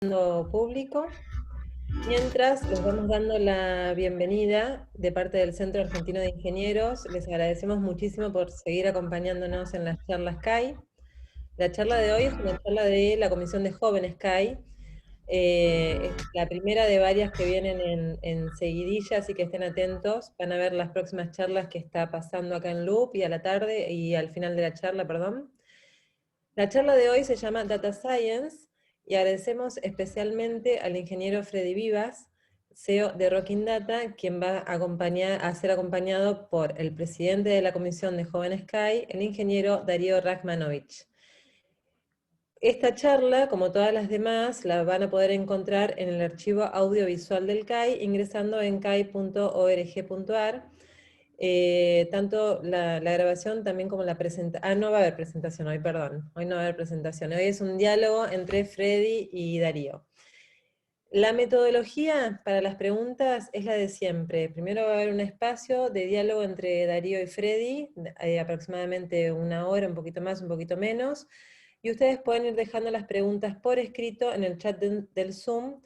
Público. Mientras les vamos dando la bienvenida de parte del Centro Argentino de Ingenieros, les agradecemos muchísimo por seguir acompañándonos en las charlas CAI. La charla de hoy es una charla de la Comisión de Jóvenes CAI. Es la primera de varias que vienen en seguidilla, así que estén atentos. Van a ver las próximas charlas que está pasando acá en Loop y a la tarde y al final de la charla, perdón. La charla de hoy se llama Data Science y agradecemos especialmente al ingeniero Freddy Vivas, CEO de Rocking Data, quien va a ser acompañado por el presidente de la Comisión de Jóvenes CAI, el ingeniero Darío Rachmanovich. Esta charla, como todas las demás, la van a poder encontrar en el archivo audiovisual del CAI ingresando en cai.org.ar. Tanto la grabación también como la presentación. No va a haber presentación hoy, perdón. Hoy no va a haber presentación. Hoy es un diálogo entre Freddy y Darío. La metodología para las preguntas es la de siempre. Primero va a haber un espacio de diálogo entre Darío y Freddy, aproximadamente una hora, un poquito más, un poquito menos. Y ustedes pueden ir dejando las preguntas por escrito en el chat del Zoom.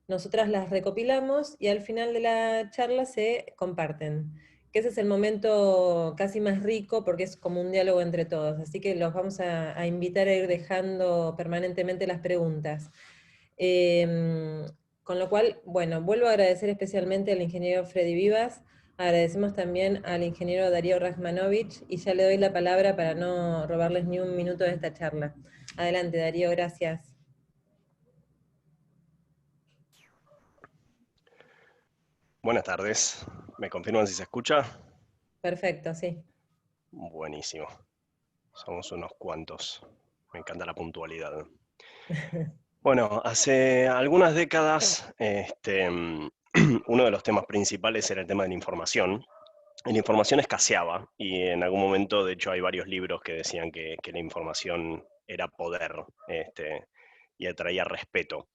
Nosotras las recopilamos y al final de la charla se comparten. Que ese es el momento casi más rico porque es como un diálogo entre todos. Así que los vamos a invitar a ir dejando permanentemente las preguntas. Con lo cual, bueno, vuelvo a agradecer especialmente al ingeniero Freddy Vivas. Agradecemos también al ingeniero Darío Rachmanovich y ya le doy la palabra para no robarles ni un minuto de esta charla. Adelante, Darío, gracias. Buenas tardes. ¿Me confirman si se escucha? Perfecto, sí. Buenísimo. Somos unos cuantos. Me encanta la puntualidad. Bueno, hace algunas décadas uno de los temas principales era el tema de la información. Y la información escaseaba y en algún momento, de hecho, hay varios libros que decían que la información era poder y atraía respeto.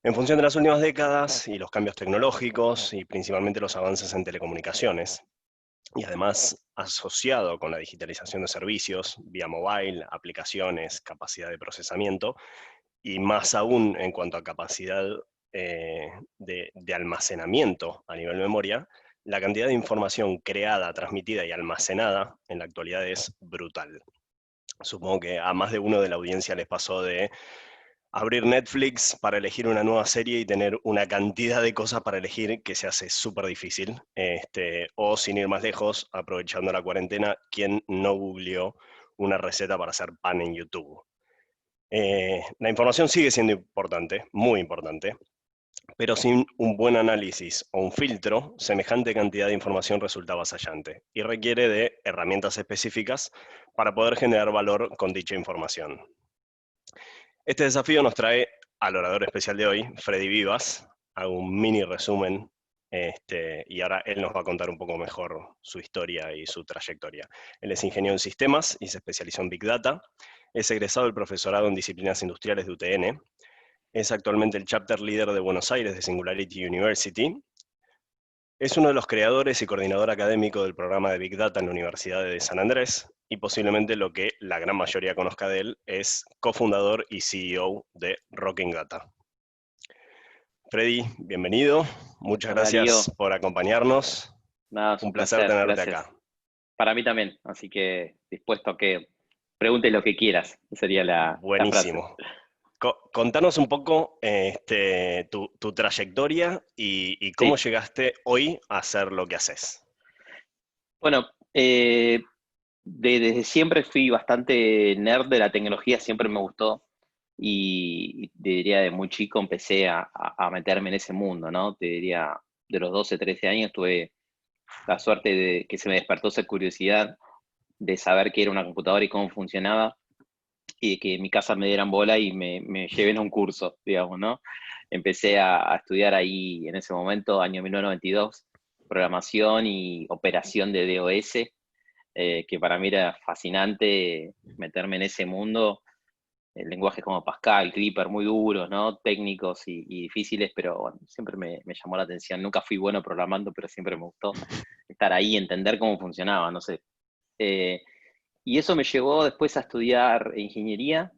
En función de las últimas décadas y los cambios tecnológicos y principalmente los avances en telecomunicaciones, y además asociado con la digitalización de servicios vía mobile, aplicaciones, capacidad de procesamiento, y más aún en cuanto a capacidad de almacenamiento a nivel memoria, la cantidad de información creada, transmitida y almacenada en la actualidad es brutal. Supongo que a más de uno de la audiencia les pasó de abrir Netflix para elegir una nueva serie y tener una cantidad de cosas para elegir que se hace súper difícil. O sin ir más lejos, aprovechando la cuarentena, ¿quién no googleó una receta para hacer pan en YouTube? La información sigue siendo importante, muy importante, pero sin un buen análisis o un filtro, semejante cantidad de información resulta avasallante y requiere de herramientas específicas para poder generar valor con dicha información. Este desafío nos trae al orador especial de hoy, Freddy Vivas. Hago un mini resumen y ahora él nos va a contar un poco mejor su historia y su trayectoria. Él es ingeniero en sistemas y se especializó en Big Data. Es egresado del profesorado en disciplinas industriales de UTN. Es actualmente el chapter leader de Buenos Aires de Singularity University. Es uno de los creadores y coordinador académico del programa de Big Data en la Universidad de San Andrés y posiblemente lo que la gran mayoría conozca de él es cofundador y CEO de Rocking Data. Freddy, bienvenido. Muchas Darío, gracias por acompañarnos. nada, es Un un placer placer, tenerte gracias. acá. Para mí también, así que dispuesto a que preguntes lo que quieras, sería la frase. Buenísimo. Contanos un poco tu trayectoria y cómo Sí, llegaste hoy a hacer lo que haces. bueno, desde siempre fui bastante nerd de la tecnología, siempre me gustó y te diría de muy chico empecé a meterme en ese mundo, ¿no? Te diría de los 12, 13 años tuve la suerte de que se me despertó esa curiosidad de saber qué era una computadora y cómo funcionaba. Y de que en mi casa me dieran bola y me lleven a un curso, digamos, ¿no? Empecé a estudiar ahí en ese momento, año 1992, programación y operación de DOS, que para mí era fascinante meterme en ese mundo. Lenguajes como Pascal, Clipper, muy duros, ¿no? Técnicos y difíciles, pero bueno, siempre me llamó la atención. Nunca fui bueno programando, pero siempre me gustó estar ahí, entender cómo funcionaba, no sé. Eh, y eso me llevó después a estudiar ingeniería,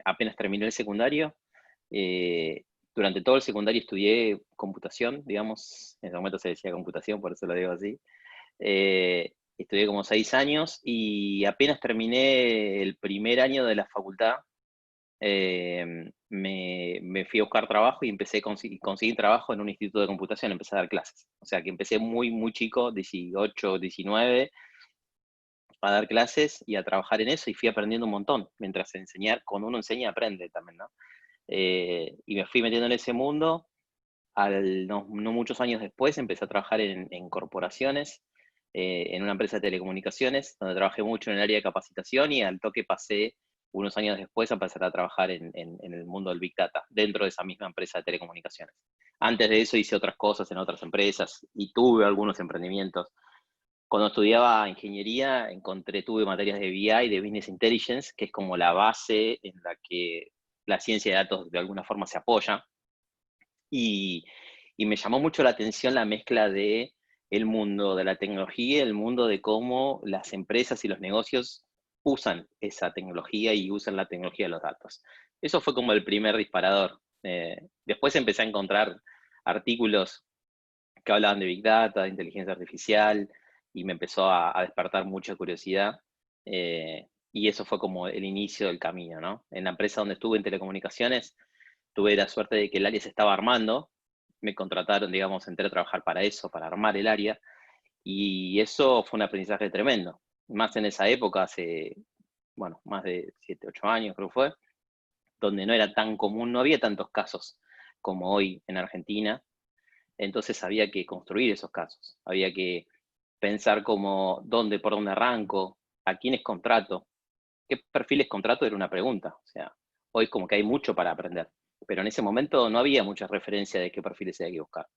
apenas terminé el secundario, Durante todo el secundario estudié computación, digamos, en ese momento se decía computación, por eso lo digo así. Estudié como 6 años y apenas terminé el primer año de la facultad, me fui a buscar trabajo y empecé a conseguir trabajo en un instituto de computación, empecé a dar clases. O sea que empecé muy, muy chico, 18, 19, a dar clases y a trabajar en eso y fui aprendiendo un montón. Mientras cuando uno enseña, aprende también, ¿no? Y me fui metiendo en ese mundo. No muchos años después empecé a trabajar en corporaciones, en una empresa de telecomunicaciones, donde trabajé mucho en el área de capacitación y al toque pasé unos años después a empezar a trabajar en el mundo del Big Data, dentro de esa misma empresa de telecomunicaciones. Antes de eso hice otras cosas en otras empresas y tuve algunos emprendimientos. Cuando estudiaba ingeniería, tuve materias de BI, de Business Intelligence, que es como la base en la que la ciencia de datos de alguna forma se apoya. Y, y me llamó mucho la atención la mezcla de el mundo de la tecnología, el mundo de cómo las empresas y los negocios usan esa tecnología y usan la tecnología de los datos. Eso fue como el primer disparador. Después empecé a encontrar artículos que hablaban de Big Data, de inteligencia artificial, y me empezó a despertar mucha curiosidad. Y eso fue como el inicio del camino, ¿no? En la empresa donde estuve en telecomunicaciones, tuve la suerte de que el área se estaba armando, me contrataron, digamos, entré a trabajar para eso, para armar el área, y eso fue un aprendizaje tremendo. Más en esa época, hace, bueno, más de 7, 8 años creo que fue, donde no era tan común, no había tantos casos como hoy en Argentina, entonces había que construir esos casos, había que pensar como por dónde arranco, a quiénes contrato, qué perfiles contrato era una pregunta. O sea, hoy como que hay mucho para aprender, pero en ese momento no había mucha referencia de qué perfiles había que buscar,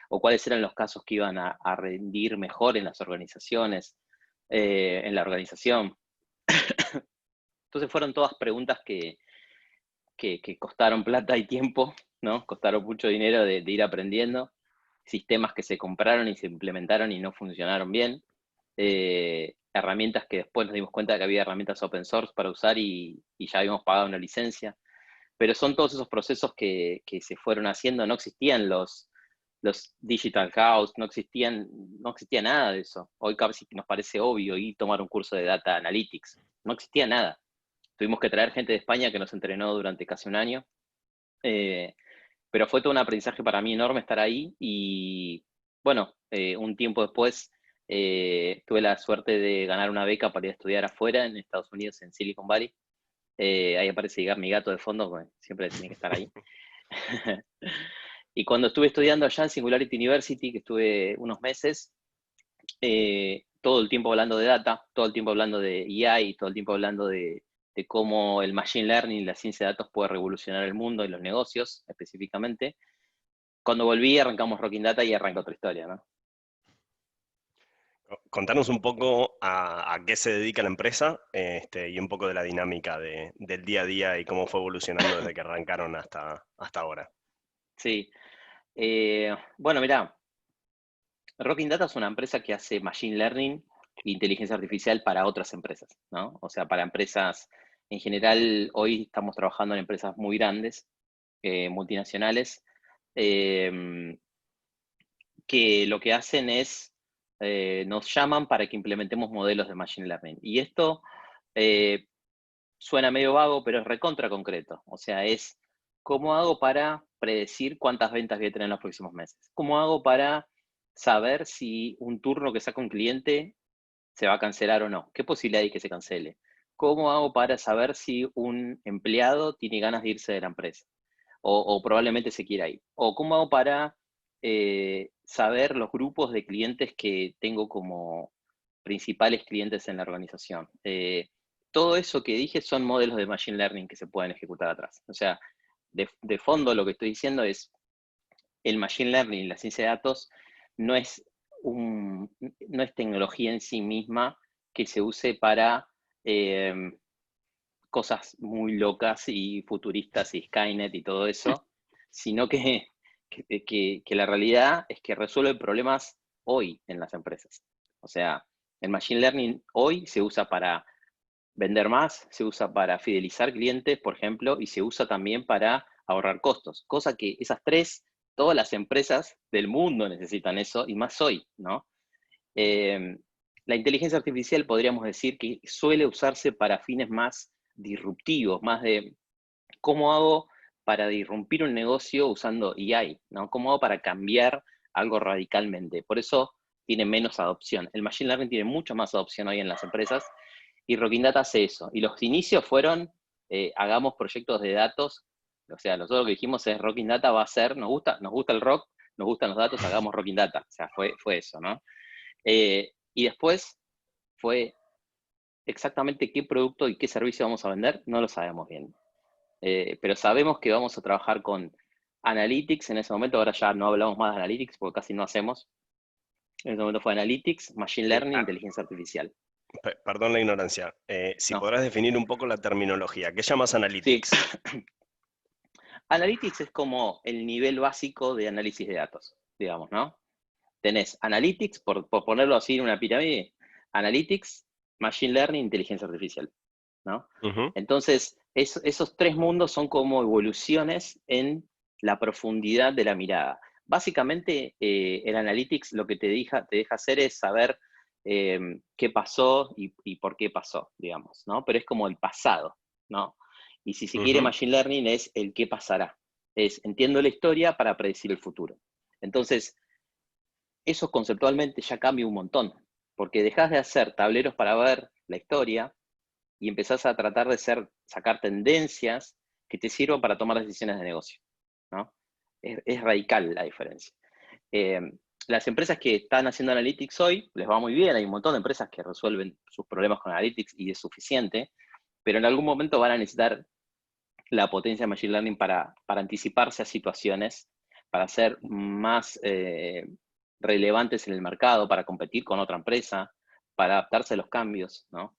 o cuáles eran los casos que iban a rendir mejor en las organizaciones, en la organización. Entonces fueron todas preguntas que costaron plata y tiempo, ¿no? Costaron mucho dinero de ir aprendiendo, sistemas que se compraron y se implementaron y no funcionaron bien, herramientas que después nos dimos cuenta de que había herramientas open source para usar y ya habíamos pagado una licencia, pero son todos esos procesos que se fueron haciendo, no existían los digital house, no existía nada de eso. Hoy casi nos parece obvio ir tomar un curso de data analytics, no existía nada. Tuvimos que traer gente de España que nos entrenó durante casi un año, pero fue todo un aprendizaje para mí enorme estar ahí y bueno, un tiempo después tuve la suerte de ganar una beca para ir a estudiar afuera en Estados Unidos, en Silicon Valley. Ahí aparece mi gato de fondo, porque siempre tiene que estar ahí. Y cuando estuve estudiando allá en Singularity University, que estuve unos meses, todo el tiempo hablando de data, todo el tiempo hablando de AI, todo el tiempo hablando de cómo el machine learning, la ciencia de datos puede revolucionar el mundo y los negocios específicamente. Cuando volví arrancamos Rocking Data y arranca otra historia, ¿no? Contanos un poco a qué se dedica la empresa y un poco de la dinámica del día a día y cómo fue evolucionando desde que arrancaron hasta ahora. Sí. Bueno, mirá, Rocking Data es una empresa que hace machine learning e inteligencia artificial para otras empresas, ¿no? O sea, para empresas, en general, hoy estamos trabajando en empresas muy grandes, multinacionales, que lo que hacen es, nos llaman para que implementemos modelos de machine learning. Y esto suena medio vago, pero es recontra concreto. O sea, es cómo hago para predecir cuántas ventas voy a tener en los próximos meses. ¿Cómo hago para saber si un turno que saca un cliente se va a cancelar o no? ¿Qué posibilidad hay que se cancele? ¿Cómo hago para saber si un empleado tiene ganas de irse de la empresa? O probablemente se quiera ir. ¿O cómo hago para saber los grupos de clientes que tengo como principales clientes en la organización? Todo eso que dije son modelos de machine learning que se pueden ejecutar atrás. O sea, de fondo lo que estoy diciendo es el machine learning, la ciencia de datos, no es, no es tecnología en sí misma que se use para cosas muy locas y futuristas y Skynet y todo eso, sino que la realidad es que resuelve problemas hoy en las empresas. O sea, el machine learning hoy se usa para vender más, se usa para fidelizar clientes, por ejemplo, y se usa también para ahorrar costos, cosa que esas tres, todas las empresas del mundo necesitan eso, y más hoy, ¿no? La inteligencia artificial podríamos decir que suele usarse para fines más disruptivos, más de cómo hago para disrumpir un negocio usando AI, ¿no? ¿Cómo hago para cambiar algo radicalmente? Por eso tiene menos adopción. El Machine Learning tiene mucho más adopción hoy en las empresas y Rocking Data hace eso. Y los inicios fueron, hagamos proyectos de datos, o sea, nosotros lo que dijimos es Rocking Data va a ser, nos gusta el rock, nos gustan los datos, hagamos Rocking Data. O sea, fue eso, ¿no? Y después fue exactamente qué producto y qué servicio vamos a vender, no lo sabemos bien. Pero sabemos que vamos a trabajar con Analytics en ese momento, ahora ya no hablamos más de Analytics porque casi no hacemos. En ese momento fue Analytics, Machine Learning, Inteligencia Artificial. Perdón la ignorancia. Si No. podrás definir un poco la terminología. ¿Qué llamas Analytics? Sí. Analytics es como el nivel básico de análisis de datos, digamos, ¿no? Tenés Analytics, por ponerlo así en una pirámide, Analytics, Machine Learning, Inteligencia Artificial, ¿no? Ujú. Entonces, esos tres mundos son como evoluciones en la profundidad de la mirada. Básicamente, el Analytics lo que te deja hacer es saber qué pasó y por qué pasó, digamos, ¿no? Pero es como el pasado, ¿no? Y si se quiere, Ujú. Machine Learning es el qué pasará. Es entiendo la historia para predecir el futuro. Entonces, eso conceptualmente ya cambia un montón, porque dejas de hacer tableros para ver la historia y empezás a tratar de sacar tendencias que te sirvan para tomar decisiones de negocio, ¿no? Es radical la diferencia. Eh, las empresas que están haciendo Analytics hoy, les va muy bien, hay un montón de empresas que resuelven sus problemas con Analytics y es suficiente, pero en algún momento van a necesitar la potencia de Machine Learning para anticiparse a situaciones, para ser más relevantes en el mercado, para competir con otra empresa, para adaptarse a los cambios, ¿no?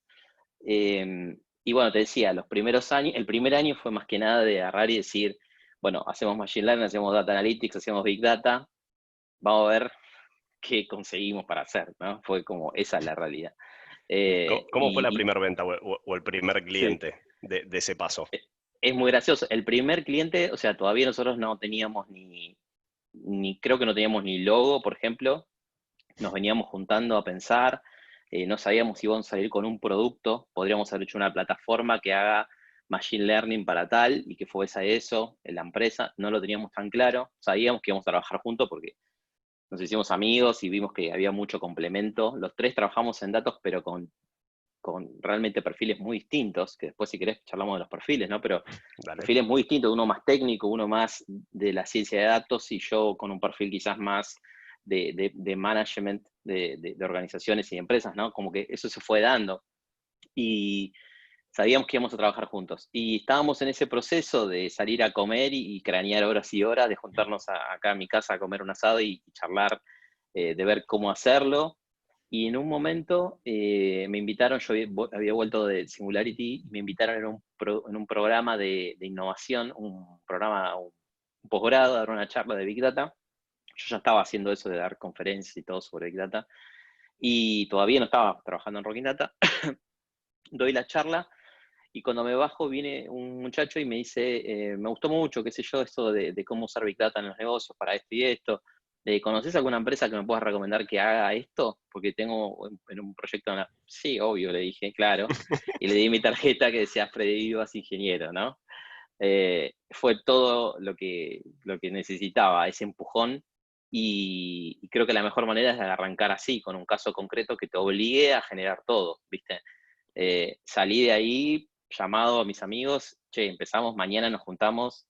Y bueno, te decía, los primeros años, el primer año fue más que nada de agarrar y decir, bueno, hacemos Machine Learning, hacemos Data Analytics, hacemos Big Data, vamos a ver qué conseguimos para hacer, ¿no? Fue como, esa es la realidad. ¿Cómo fue la primera venta o el primer Sí, cliente de ese paso? es muy gracioso. El primer cliente, o sea, todavía nosotros no teníamos creo que no teníamos ni logo, por ejemplo, nos veníamos juntando a pensar, no sabíamos si íbamos a salir con un producto, podríamos haber hecho una plataforma que haga Machine Learning para tal y que fuese eso en la empresa, no lo teníamos tan claro, sabíamos que íbamos a trabajar juntos porque nos hicimos amigos y vimos que había mucho complemento, los tres trabajamos en datos pero con realmente perfiles muy distintos, que después si querés charlamos de los perfiles, ¿no? Pero Dale. perfiles muy distintos, uno más técnico, uno más de la ciencia de datos y yo con un perfil quizás más de management de organizaciones y empresas, ¿no? Como que eso se fue dando y sabíamos que íbamos a trabajar juntos. Y estábamos en ese proceso de salir a comer y cranear horas y horas, de juntarnos acá en mi casa a comer un asado y charlar, de ver cómo hacerlo. Y en un momento me invitaron, yo había vuelto de Singularity, y me invitaron en un programa de innovación, un programa, un posgrado, a dar una charla de Big Data. Yo ya estaba haciendo eso de dar conferencias y todo sobre Big Data, y todavía no estaba trabajando en Rocking Data. Doy la charla, y cuando me bajo viene un muchacho y me dice, me gustó mucho, qué sé yo, esto de cómo usar Big Data en los negocios para esto y esto. ¿Conoces alguna empresa que me puedas recomendar que haga esto? Porque tengo en un proyecto... Sí, obvio, le dije, claro. Y le di mi tarjeta que decía Freddy Vivas, ingeniero, ¿no? Fue todo lo que necesitaba, ese empujón. Y creo que la mejor manera es arrancar así, con un caso concreto que te obligue a generar todo, ¿viste? Salí de ahí llamado a mis amigos, che, empezamos, mañana nos juntamos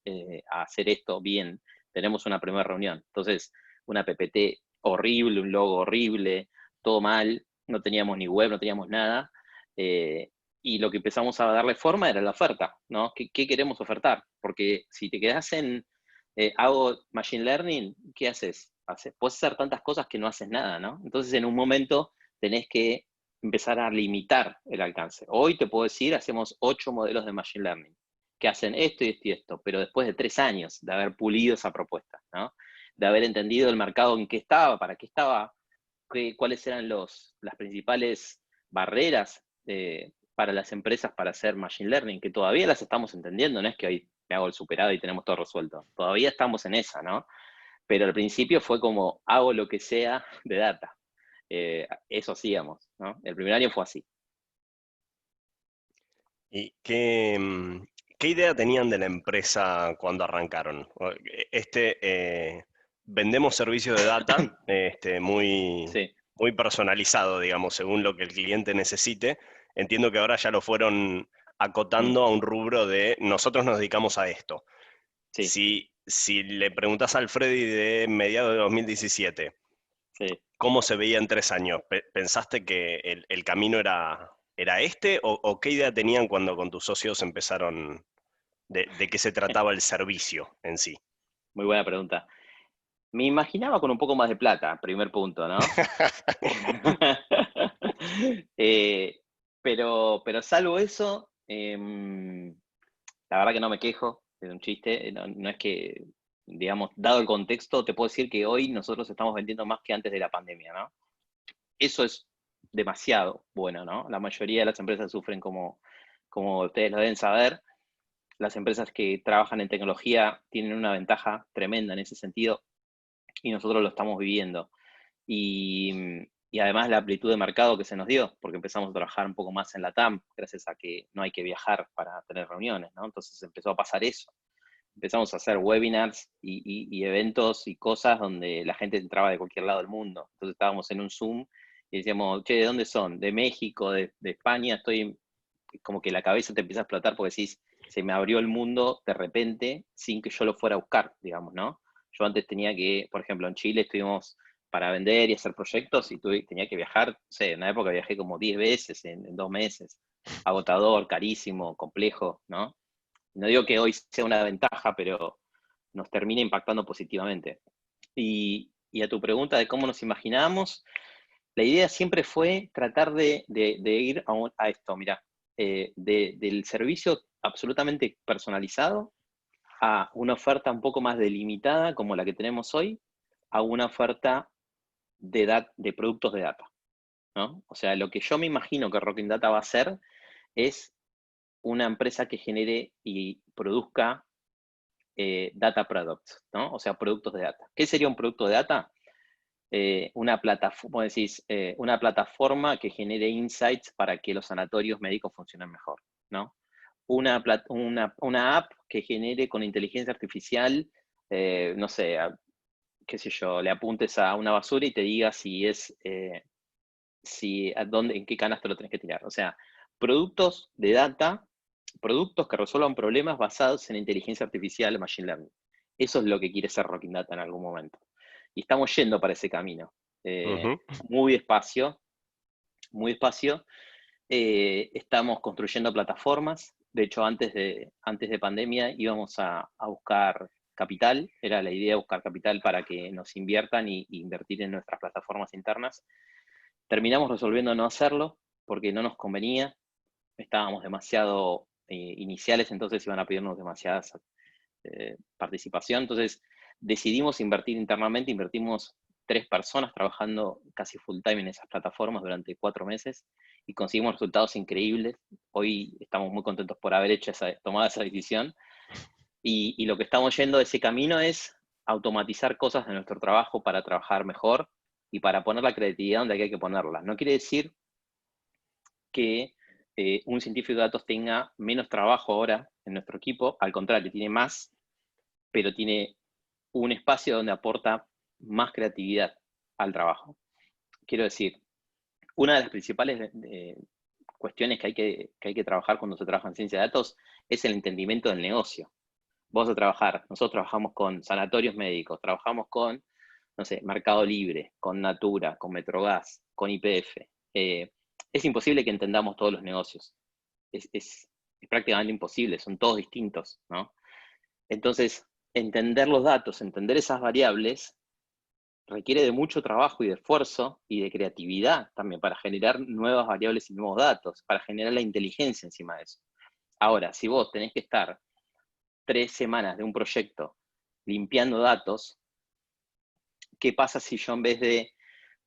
a hacer esto bien, tenemos una primera reunión. Entonces, una PPT horrible, un logo horrible, todo mal, no teníamos ni web, no teníamos nada, y lo que empezamos a darle forma era la oferta, ¿no? ¿Qué queremos ofertar? Porque si te quedas en, hago Machine Learning, ¿qué haces? Puedes hacer tantas cosas que no haces nada, ¿no? Entonces, en un momento tenés que empezar a limitar el alcance. Hoy te puedo decir, hacemos 8 modelos de Machine Learning que hacen esto y esto y esto, pero después de 3 años de haber pulido esa propuesta, ¿no? De haber entendido el mercado en qué estaba, para qué estaba, cuáles eran las principales barreras para las empresas para hacer Machine Learning, que todavía las estamos entendiendo, no es que hoy me hago el superado y tenemos todo resuelto. Todavía estamos en esa, ¿no? Pero al principio fue como, hago lo que sea de data. Eso hacíamos, ¿no? El primer año fue así. ¿Y qué idea tenían de la empresa cuando arrancaron? Vendemos servicios de data muy, Sí, muy personalizado, digamos, según lo que el cliente necesite. Entiendo que ahora ya lo fueron mm, acotando a un rubro de nosotros nos dedicamos a esto. sí, Si le preguntas al Freddy de mediados de 2017, sí. ¿cómo se veía en 3 años? ¿Pensaste que el camino era este? ¿O qué idea tenían cuando con tus socios empezaron de qué se trataba el servicio en sí? Muy buena pregunta. Me imaginaba con un poco más de plata, primer punto, ¿no? Eh, pero salvo eso, la verdad que no me quejo, es un chiste, no es que, digamos, dado el contexto, te puedo decir que hoy nosotros estamos vendiendo más que antes de la pandemia, ¿no? Eso es demasiado bueno, ¿no? La mayoría de las empresas sufren como ustedes lo deben saber. Las empresas que trabajan en tecnología tienen una ventaja tremenda en ese sentido y nosotros lo estamos viviendo. Y además la amplitud de mercado que se nos dio, porque empezamos a trabajar un poco más en la TAM, gracias a que no hay que viajar para tener reuniones, ¿no? Entonces empezó a pasar eso. Empezamos a hacer webinars y eventos y cosas donde la gente entraba de cualquier lado del mundo. Entonces estábamos en un Zoom y decíamos, che, ¿de dónde son? De México, de España, estoy como que la cabeza te empieza a explotar porque decís, se me abrió el mundo de repente sin que yo lo fuera a buscar, digamos, ¿no? Yo antes tenía que, por ejemplo, en Chile estuvimos para vender y hacer proyectos y tenía que viajar, no sé, en una época viajé como 10 veces en 2 meses. Agotador, carísimo, complejo, ¿no? No digo que hoy sea una ventaja, pero nos termina impactando positivamente. Y a tu pregunta de cómo nos imaginábamos, la idea siempre fue tratar de ir a esto, mira, del servicio absolutamente personalizado a una oferta un poco más delimitada como la que tenemos hoy, a una oferta de productos de data, ¿no? O sea, lo que yo me imagino que Rocking Data va a hacer es una empresa que genere y produzca data products, ¿no? O sea, productos de data. ¿Qué sería un producto de data? Una plataforma, decís, una plataforma que genere insights para que los sanatorios médicos funcionen mejor, ¿no? Una app que genere con inteligencia artificial, no sé, qué sé yo, le apuntes a una basura y te diga si es, en qué canasto lo tenés que tirar. O sea, productos de data, productos que resuelvan problemas basados en inteligencia artificial, machine learning. Eso es lo que quiere ser Rocking Data en algún momento. Y estamos yendo para ese camino. Ujú. Muy despacio, muy despacio. Estamos construyendo plataformas. De hecho, antes de pandemia íbamos a buscar capital. Era la idea buscar capital para que nos inviertan y invertir en nuestras plataformas internas. Terminamos resolviendo no hacerlo porque no nos convenía. Estábamos demasiado iniciales, entonces iban a pedirnos demasiadas participación. Entonces decidimos invertir internamente, invertimos 3 personas trabajando casi full time en esas plataformas durante 4 meses y conseguimos resultados increíbles. Hoy estamos muy contentos por haber tomado esa decisión y lo que estamos yendo de ese camino es automatizar cosas de nuestro trabajo para trabajar mejor y para poner la creatividad donde hay que ponerla. No quiere decir que un científico de datos tenga menos trabajo ahora en nuestro equipo, al contrario, tiene más, pero tiene un espacio donde aporta más creatividad al trabajo. Quiero decir, una de las principales cuestiones que hay que trabajar cuando se trabaja en ciencia de datos es el entendimiento del negocio. Vos vas a trabajar, nosotros trabajamos con sanatorios médicos, trabajamos con, no sé, Mercado Libre, con Natura, con Metrogas, con YPF. Es imposible que entendamos todos los negocios. Es prácticamente imposible, son todos distintos, ¿no? Entonces, entender los datos, entender esas variables, requiere de mucho trabajo y de esfuerzo y de creatividad también para generar nuevas variables y nuevos datos, para generar la inteligencia encima de eso. Ahora, si vos tenés que estar 3 semanas de un proyecto limpiando datos, ¿qué pasa si yo en vez de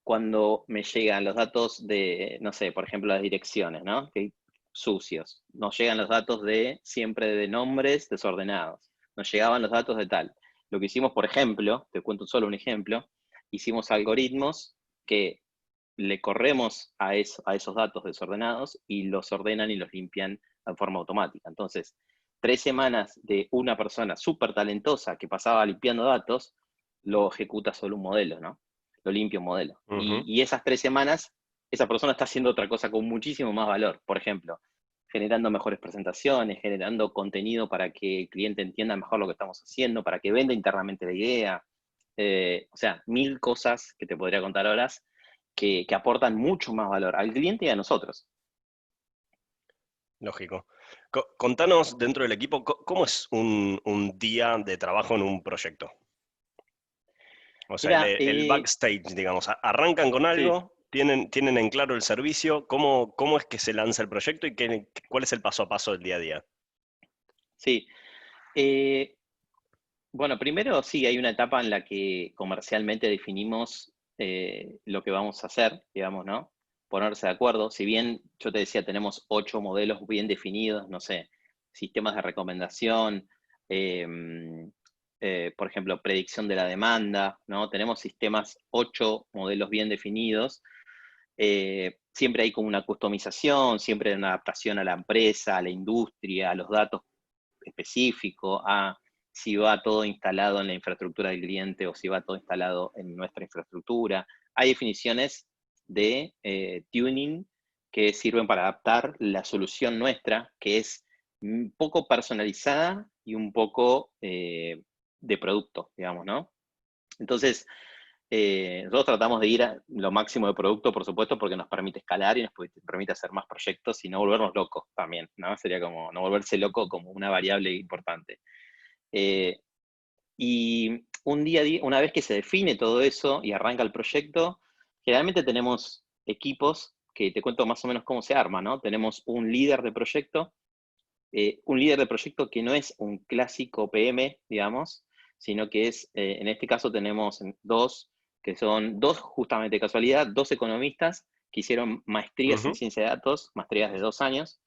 cuando me llegan los datos de, no sé, por ejemplo, las direcciones, ¿no? Que sucios. Nos llegan los datos siempre de nombres desordenados. Nos llegaban los datos de tal. Lo que hicimos, por ejemplo, te cuento solo un ejemplo, hicimos algoritmos que le corremos a esos datos desordenados y los ordenan y los limpian de forma automática. Entonces, 3 semanas de una persona súper talentosa que pasaba limpiando datos, lo ejecuta solo un modelo, ¿no? Lo limpia un modelo. Y esas 3 semanas, esa persona está haciendo otra cosa con muchísimo más valor. Por ejemplo, generando mejores presentaciones, generando contenido para que el cliente entienda mejor lo que estamos haciendo, para que venda internamente la idea. O sea, 1000 cosas que te podría contar horas que aportan mucho más valor al cliente y a nosotros. Lógico. Contanos dentro del equipo, ¿cómo es un día de trabajo en un proyecto? O sea, Mirá, el backstage, digamos, arrancan con algo, tienen en claro el servicio, ¿cómo es que se lanza el proyecto y cuál es el paso a paso del día a día? Sí. Bueno, primero sí, hay una etapa en la que comercialmente definimos lo que vamos a hacer, digamos, ¿no? Ponerse de acuerdo. Si bien yo te decía, tenemos 8 modelos bien definidos, no sé, sistemas de recomendación, por ejemplo, predicción de la demanda, ¿no? Tenemos 8 modelos bien definidos. Siempre hay como una customización, siempre hay una adaptación a la empresa, a la industria, a los datos específicos, a si va todo instalado en la infraestructura del cliente o si va todo instalado en nuestra infraestructura. Hay definiciones de tuning que sirven para adaptar la solución nuestra, que es un poco personalizada y un poco de producto, digamos, ¿no? Entonces, nosotros tratamos de ir a lo máximo de producto, por supuesto, porque nos permite escalar y nos permite hacer más proyectos y no volvernos locos también, ¿no? Sería como no volverse loco como una variable importante. Y una vez que se define todo eso y arranca el proyecto, generalmente tenemos equipos que te cuento más o menos cómo se arma, ¿no? Tenemos un líder de proyecto que no es un clásico PM, digamos, sino que es, en este caso tenemos que son justamente de casualidad, 2 economistas que hicieron maestrías en ciencia de datos, maestrías de 2 años,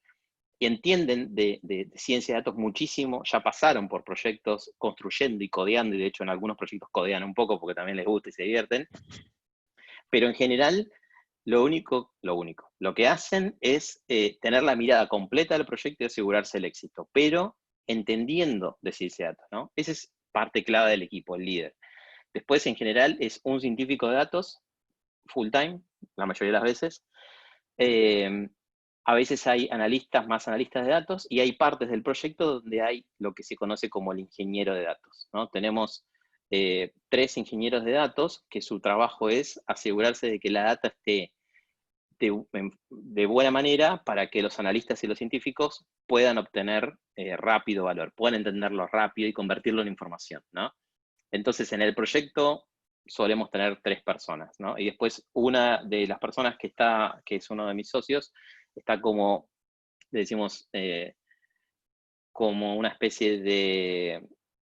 y entienden de ciencia de datos muchísimo, ya pasaron por proyectos construyendo y codeando, y de hecho en algunos proyectos codean un poco porque también les gusta y se divierten, pero en general lo que hacen es tener la mirada completa del proyecto y asegurarse el éxito, pero entendiendo de ciencia de datos, ¿no? Esa es parte clave del equipo, el líder. Después, en general, es un científico de datos, full time, la mayoría de las veces. A veces hay más analistas de datos, y hay partes del proyecto donde hay lo que se conoce como el ingeniero de datos, ¿no? Tenemos 3 ingenieros de datos que su trabajo es asegurarse de que la data esté de buena manera para que los analistas y los científicos puedan obtener rápido valor, puedan entenderlo rápido y convertirlo en información, ¿no? Entonces, en el proyecto solemos tener 3 personas, ¿no? Y después una de las personas que es uno de mis socios, está como, le decimos, como una especie de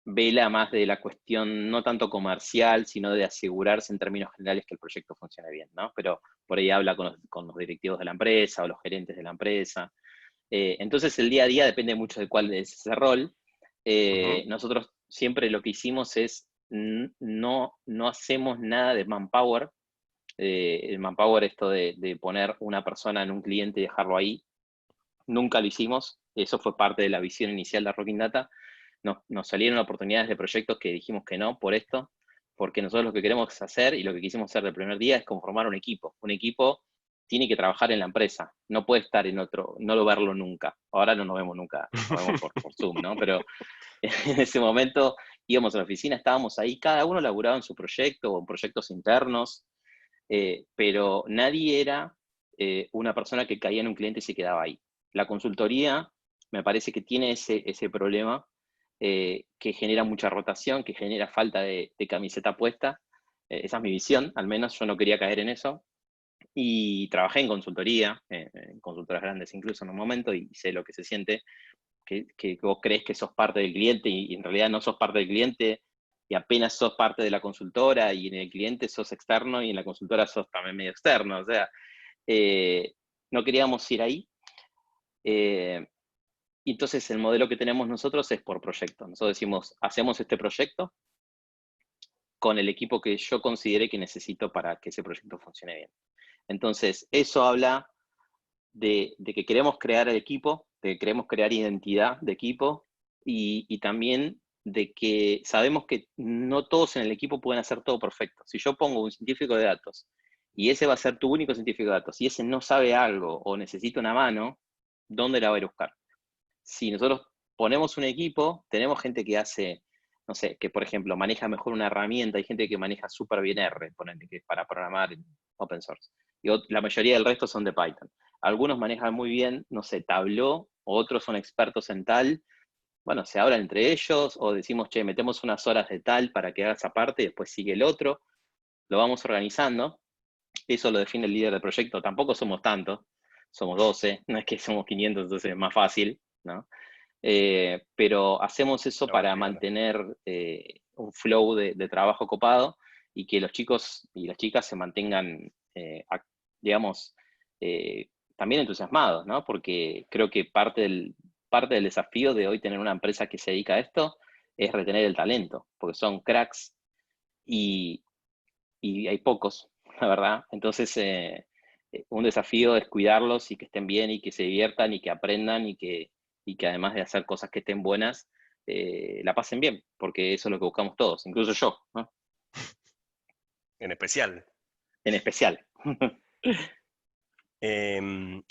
vela más de la cuestión no tanto comercial, sino de asegurarse en términos generales que el proyecto funcione bien, ¿no? Pero por ahí habla con los directivos de la empresa o los gerentes de la empresa. Entonces el día a día depende mucho de cuál es ese rol. Nosotros siempre lo que hicimos es no hacemos nada de manpower. El manpower, esto de poner una persona en un cliente y dejarlo ahí, nunca lo hicimos. Eso fue parte de la visión inicial de Rocking Data. Nos salieron oportunidades de proyectos que dijimos que no por esto, porque nosotros lo que queremos hacer y lo que quisimos hacer del primer día es conformar un equipo. Un equipo tiene que trabajar en la empresa, no puede estar en otro, no lo verlo nunca. Ahora no nos vemos nunca, nos vemos por Zoom, ¿no? Pero en ese momento íbamos a la oficina, estábamos ahí, cada uno laburaba en su proyecto o en proyectos internos, pero nadie era una persona que caía en un cliente y se quedaba ahí. La consultoría me parece que tiene ese problema, que genera mucha rotación, que genera falta de camiseta puesta. Esa es mi visión, al menos yo no quería caer en eso. Y trabajé en consultoría, en consultoras grandes incluso en un momento, y sé lo que se siente, que vos crees que sos parte del cliente y en realidad no sos parte del cliente, y apenas sos parte de la consultora, y en el cliente sos externo y en la consultora sos también medio externo. O sea, no queríamos ir ahí. Y entonces el modelo que tenemos nosotros es por proyecto. Nosotros decimos, hacemos este proyecto con el equipo que yo considere que necesito para que ese proyecto funcione bien. Entonces, eso habla de que queremos crear el equipo, de que queremos crear identidad de equipo y también de que sabemos que no todos en el equipo pueden hacer todo perfecto. Si yo pongo un científico de datos y ese va a ser tu único científico de datos y ese no sabe algo o necesita una mano, ¿dónde la va a ir a buscar? Si nosotros ponemos un equipo, tenemos gente que hace, no sé, que por ejemplo maneja mejor una herramienta, hay gente que maneja súper bien R, ponele, que es para programar en open source. Y la mayoría del resto son de Python. Algunos manejan muy bien, no sé, Tableau, otros son expertos en tal. Bueno, se hablan entre ellos, o decimos, che, metemos unas horas de tal para que haga esa parte y después sigue el otro. Lo vamos organizando. Eso lo define el líder del proyecto. Tampoco somos tantos, somos 12, no es que somos 500, entonces es más fácil, ¿no? Pero hacemos eso para mantener un flow de trabajo copado y que los chicos y las chicas se mantengan, digamos, también entusiasmados, ¿no? Porque creo que parte del desafío de hoy tener una empresa que se dedica a esto es retener el talento, porque son cracks y hay pocos, la verdad. Entonces, un desafío es cuidarlos y que estén bien y que se diviertan y que aprendan y que además de hacer cosas que estén buenas, la pasen bien, porque eso es lo que buscamos todos, incluso yo, ¿no? En especial. En especial.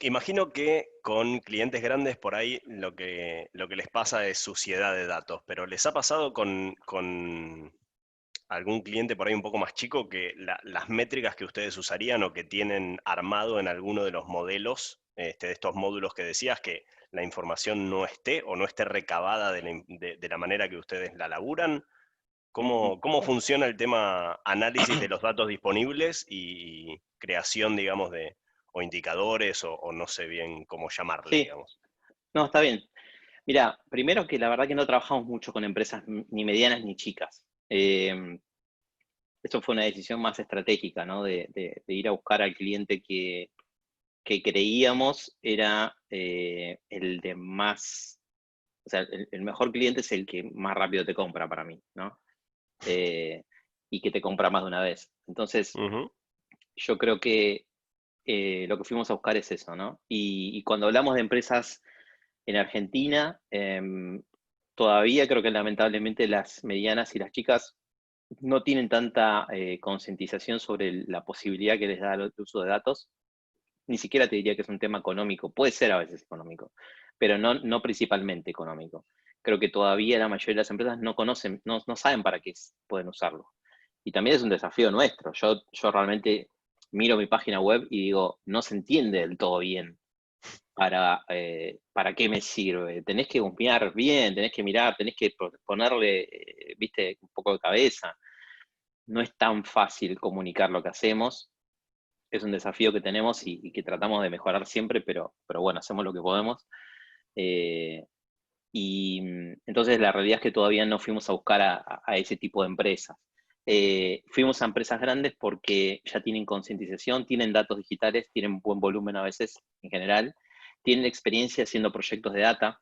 Imagino que con clientes grandes por ahí lo que les pasa es suciedad de datos, pero ¿les ha pasado con algún cliente por ahí un poco más chico que las métricas que ustedes usarían o que tienen armado en alguno de los modelos, de estos módulos que decías, que la información no esté o no esté recabada de la manera que ustedes la laburan? ¿Cómo funciona el tema análisis de los datos disponibles y creación, digamos, o indicadores o no sé bien cómo llamarle, Sí, digamos? no, está bien. Mira, primero que la verdad que no trabajamos mucho con empresas ni medianas ni chicas. Esto fue una decisión más estratégica, ¿no? De ir a buscar al cliente que creíamos era el de más, o sea, el mejor cliente es el que más rápido te compra para mí, ¿no? Y que te compra más de una vez. Entonces, yo creo que lo que fuimos a buscar es eso, ¿no? Y cuando hablamos de empresas en Argentina, todavía creo que lamentablemente las medianas y las chicas no tienen tanta concientización sobre la posibilidad que les da el uso de datos. Ni siquiera te diría que es un tema económico, puede ser a veces económico, pero no principalmente económico. Creo que todavía la mayoría de las empresas no conocen, no saben para qué pueden usarlo. Y también es un desafío nuestro. Yo realmente miro mi página web y digo, no se entiende del todo bien para qué me sirve. Tenés que googlear bien, tenés que mirar, tenés que ponerle, viste, un poco de cabeza. No es tan fácil comunicar lo que hacemos. Es un desafío que tenemos y que tratamos de mejorar siempre, pero bueno, hacemos lo que podemos. Y entonces la realidad es que todavía no fuimos a buscar a ese tipo de empresas. Fuimos a empresas grandes porque ya tienen concientización, tienen datos digitales, tienen buen volumen a veces en general, tienen experiencia haciendo proyectos de data,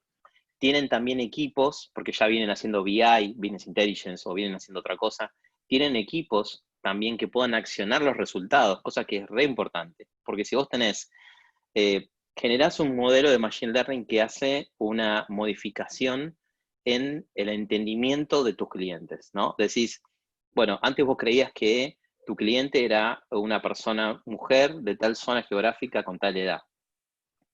tienen también equipos, porque ya vienen haciendo BI, Business Intelligence o vienen haciendo otra cosa, tienen equipos también que puedan accionar los resultados, cosa que es re importante, porque si vos tenés, generás un modelo de Machine Learning que hace una modificación en el entendimiento de tus clientes, ¿no? Decís, bueno, antes vos creías que tu cliente era una persona, mujer, de tal zona geográfica con tal edad,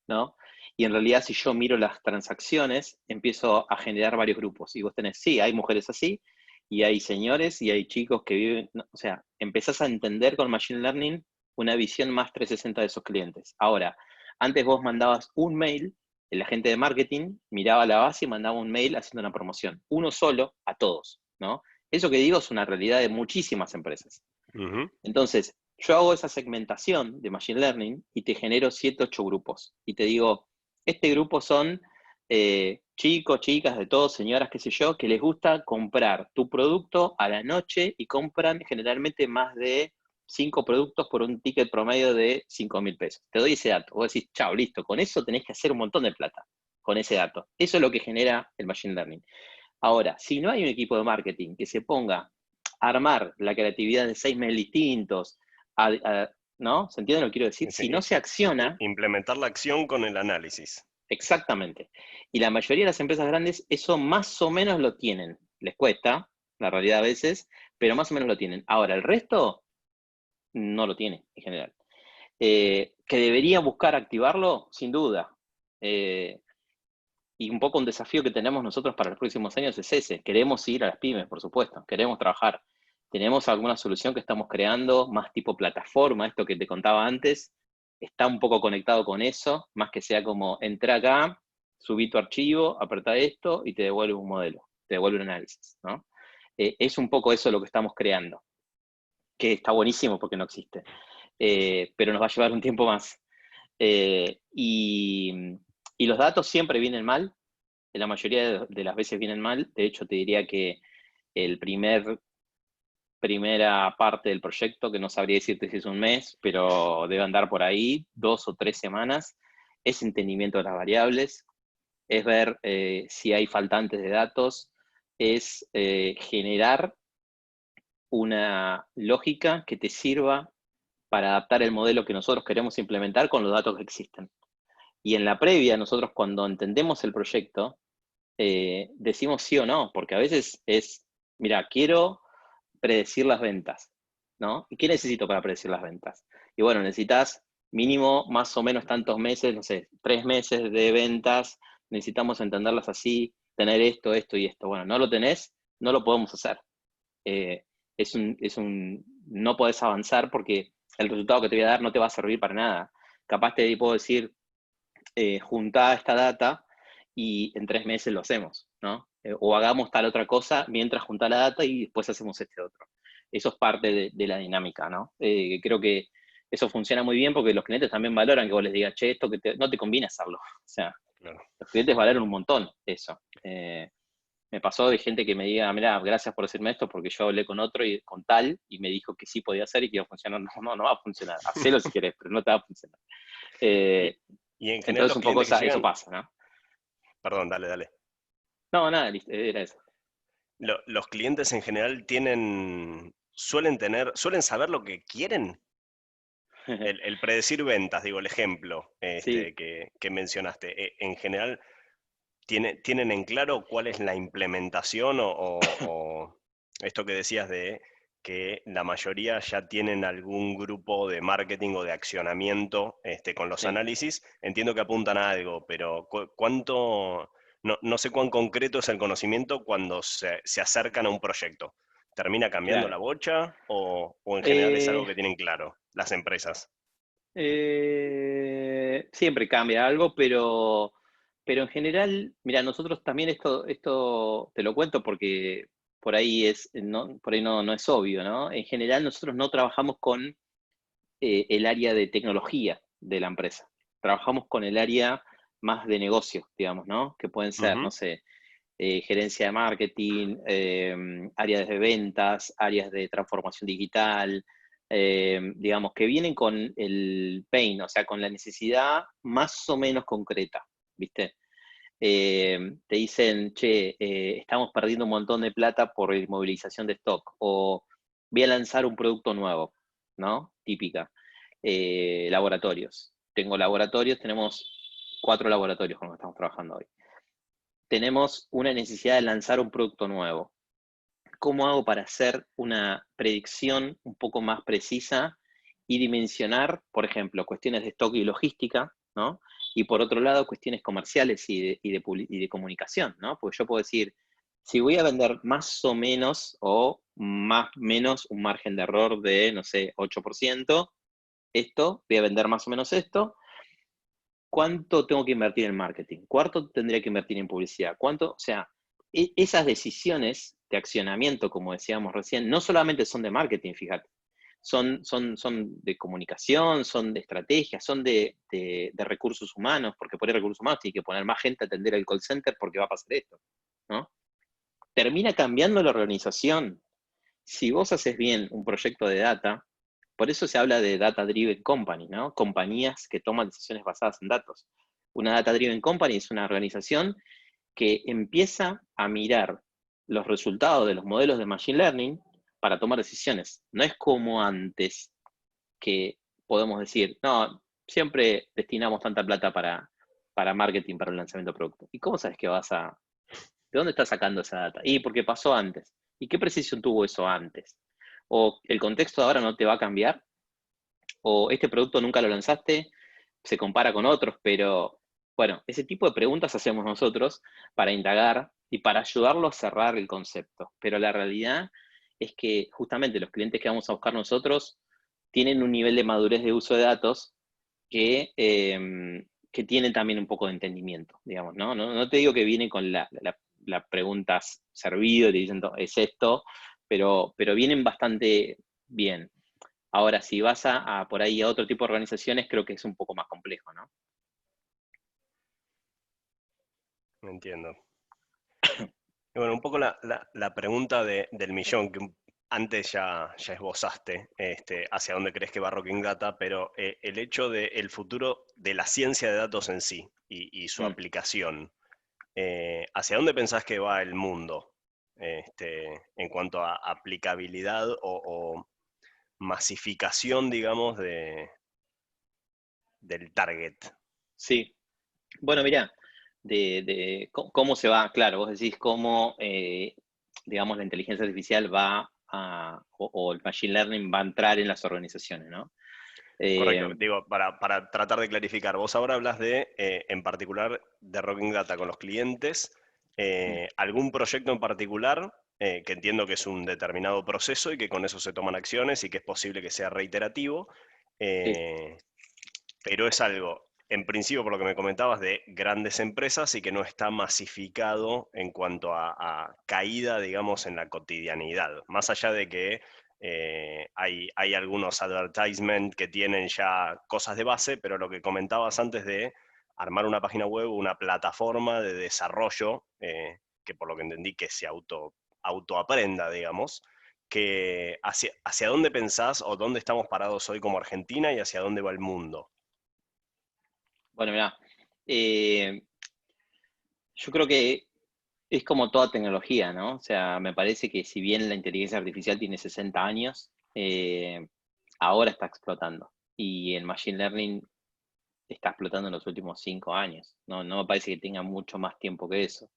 ¿no? Y en realidad, si yo miro las transacciones, empiezo a generar varios grupos. Y vos tenés, sí, hay mujeres así, y hay señores, y hay chicos que viven, no, o sea, empezás a entender con Machine Learning una visión más 360 de esos clientes. Ahora, antes vos mandabas un mail, el agente de marketing miraba la base y mandaba un mail haciendo una promoción. Uno solo a todos, ¿no? Eso que digo es una realidad de muchísimas empresas. Entonces, yo hago esa segmentación de Machine Learning y te genero 7, 8 grupos. Y te digo, este grupo son chicos, chicas, de todos, señoras, qué sé yo, que les gusta comprar tu producto a la noche y compran generalmente más de 5 productos por un ticket promedio de 5.000 pesos. Te doy ese dato. Vos decís, chao, listo. Con eso tenés que hacer un montón de plata, con ese dato. Eso es lo que genera el Machine Learning. Ahora, si no hay un equipo de marketing que se ponga a armar la creatividad de 6 mails distintos, ¿no? ¿Se entiende lo que quiero decir? Sí, Si no se acciona... implementar la acción con el análisis. Exactamente. Y la mayoría de las empresas grandes eso más o menos lo tienen. Les cuesta, la realidad a veces, pero más o menos lo tienen. Ahora, el resto no lo tiene en general. Que debería buscar activarlo, sin duda. Y un poco un desafío que tenemos nosotros para los próximos años es ese. Queremos ir a las pymes, por supuesto. Queremos trabajar. Tenemos alguna solución que estamos creando, más tipo plataforma, esto que te contaba antes. Está un poco conectado con eso, más que sea como, entra acá, subí tu archivo, apretá esto y te devuelve un modelo, te devuelve un análisis, ¿no? Es un poco eso lo que estamos creando, que está buenísimo porque no existe, pero nos va a llevar un tiempo más. Y los datos siempre vienen mal, la mayoría de las veces vienen mal. De hecho, te diría que el primera parte del proyecto, que no sabría decirte si es un mes, pero debe andar por ahí, 2 o 3 semanas, es entendimiento de las variables, es ver si hay faltantes de datos, es generar una lógica que te sirva para adaptar el modelo que nosotros queremos implementar con los datos que existen. Y en la previa, nosotros cuando entendemos el proyecto, decimos sí o no, porque a veces es, mira, quiero predecir las ventas, ¿no? ¿Y qué necesito para predecir las ventas? Y bueno, necesitas mínimo más o menos tantos meses, no sé, 3 meses de ventas, necesitamos entenderlas así, tener esto, esto y esto. Bueno, no lo tenés, no lo podemos hacer. No podés avanzar porque el resultado que te voy a dar no te va a servir para nada. Capaz te puedo decir, juntá esta data y en 3 meses lo hacemos, ¿no? O hagamos tal otra cosa mientras juntá la data y después hacemos este otro. Eso es parte de la dinámica, ¿no? Creo que eso funciona muy bien porque los clientes también valoran que vos les digas, che, esto que no te conviene hacerlo. O sea, Claro. los clientes valoran un montón eso. Me pasó de gente que me diga, mira, gracias por decirme esto porque yo hablé con otro y con tal y me dijo que sí podía hacer y que iba a funcionar. No va a funcionar. Hacelo si querés, pero no te va a funcionar. Y en general Entonces los un poco clientes que eso llegan... pasa, ¿no? Perdón, dale. No, nada, listo, era eso. Los clientes en general suelen saber lo que quieren. El predecir ventas, digo, el ejemplo Sí. que mencionaste, en general, ¿tienen en claro cuál es la implementación o esto que decías de que la mayoría ya tienen algún grupo de marketing o de accionamiento con los Sí. análisis? Entiendo que apuntan a algo, pero ¿cuánto? No sé cuán concreto es el conocimiento cuando se acercan a un proyecto. ¿Termina cambiando Claro. la bocha o en general es algo Eh, que tienen claro las empresas? Siempre cambia algo, pero en general, mira, nosotros también esto te lo cuento porque por ahí por ahí no es obvio, ¿no? En general nosotros no trabajamos con el área de tecnología de la empresa. Trabajamos con el área más de negocio, digamos, ¿no? Que pueden ser, no Ujú. sé, gerencia de marketing, áreas de ventas, áreas de transformación digital, digamos, que vienen con el pain, o sea, con la necesidad más o menos concreta, ¿viste? Te dicen, che, estamos perdiendo un montón de plata por inmovilización de stock, o voy a lanzar un producto nuevo, ¿no? Típica. Laboratorios. Tenemos 4 laboratorios con los que estamos trabajando hoy. Tenemos una necesidad de lanzar un producto nuevo. ¿Cómo hago para hacer una predicción un poco más precisa y dimensionar, por ejemplo, cuestiones de stock y logística, ¿no? Y por otro lado, cuestiones comerciales y de comunicación, ¿no? Porque yo puedo decir, si voy a vender más o menos o más o menos un margen de error de, no sé, 8%, voy a vender más o menos esto, ¿cuánto tengo que invertir en marketing? ¿Cuánto tendría que invertir en publicidad? ¿Cuánto? O sea, esas decisiones de accionamiento, como decíamos recién, no solamente son de marketing, fíjate, son de comunicación, son de estrategia, son de recursos humanos, porque por recursos humanos tiene que poner más gente a atender el call center porque va a pasar esto, ¿no? Termina cambiando la organización. Si vos haces bien un proyecto de data, por eso se habla de data-driven company, ¿no? Compañías que toman decisiones basadas en datos. Una data-driven company es una organización que empieza a mirar los resultados de los modelos de machine learning para tomar decisiones. No es como antes que podemos decir, no, siempre destinamos tanta plata para marketing, para el lanzamiento de producto. ¿Y cómo sabes que de dónde estás sacando esa data? Y porque pasó antes. ¿Y qué precisión tuvo eso antes? O el contexto de ahora no te va a cambiar, o este producto nunca lo lanzaste, se compara con otros, pero bueno, ese tipo de preguntas hacemos nosotros para indagar y para ayudarlo a cerrar el concepto. Pero la realidad es que justamente los clientes que vamos a buscar nosotros tienen un nivel de madurez de uso de datos que tienen también un poco de entendimiento, digamos, ¿no? No te digo que vienen con la pregunta servido y te dicen, es esto, pero vienen bastante bien. Ahora, si vas por ahí a otro tipo de organizaciones, creo que es un poco más complejo, ¿no? Me entiendo. Y bueno, un poco la pregunta del millón, que antes ya esbozaste, hacia dónde crees que va Rocking Data, pero el hecho del futuro de la ciencia de datos en sí y su aplicación, ¿hacia dónde pensás que va el mundo en cuanto a aplicabilidad o masificación, digamos, del target? Sí. Bueno, mirá, cómo se va, claro, vos decís cómo, digamos, la inteligencia artificial o el machine learning va a entrar en las organizaciones, ¿no? Correcto, digo, para tratar de clarificar, vos ahora hablas en particular, de Rocking Data con los clientes, algún proyecto en particular, que entiendo que es un determinado proceso y que con eso se toman acciones y que es posible que sea reiterativo, sí, pero es algo, en principio, por lo que me comentabas, de grandes empresas y que no está masificado en cuanto a caída, digamos, en la cotidianidad. Más allá de que hay algunos advertisements que tienen ya cosas de base, pero lo que comentabas antes de armar una página web, una plataforma de desarrollo, que por lo que entendí que se autoaprenda, digamos, que hacia dónde pensás o dónde estamos parados hoy como Argentina y hacia dónde va el mundo. bueno, mirá, yo creo que es como toda tecnología, ¿no? O sea, me parece que si bien la inteligencia artificial tiene 60 años, ahora está explotando. Y el machine learning está explotando en los últimos 5 años. No me parece que tenga mucho más tiempo que eso.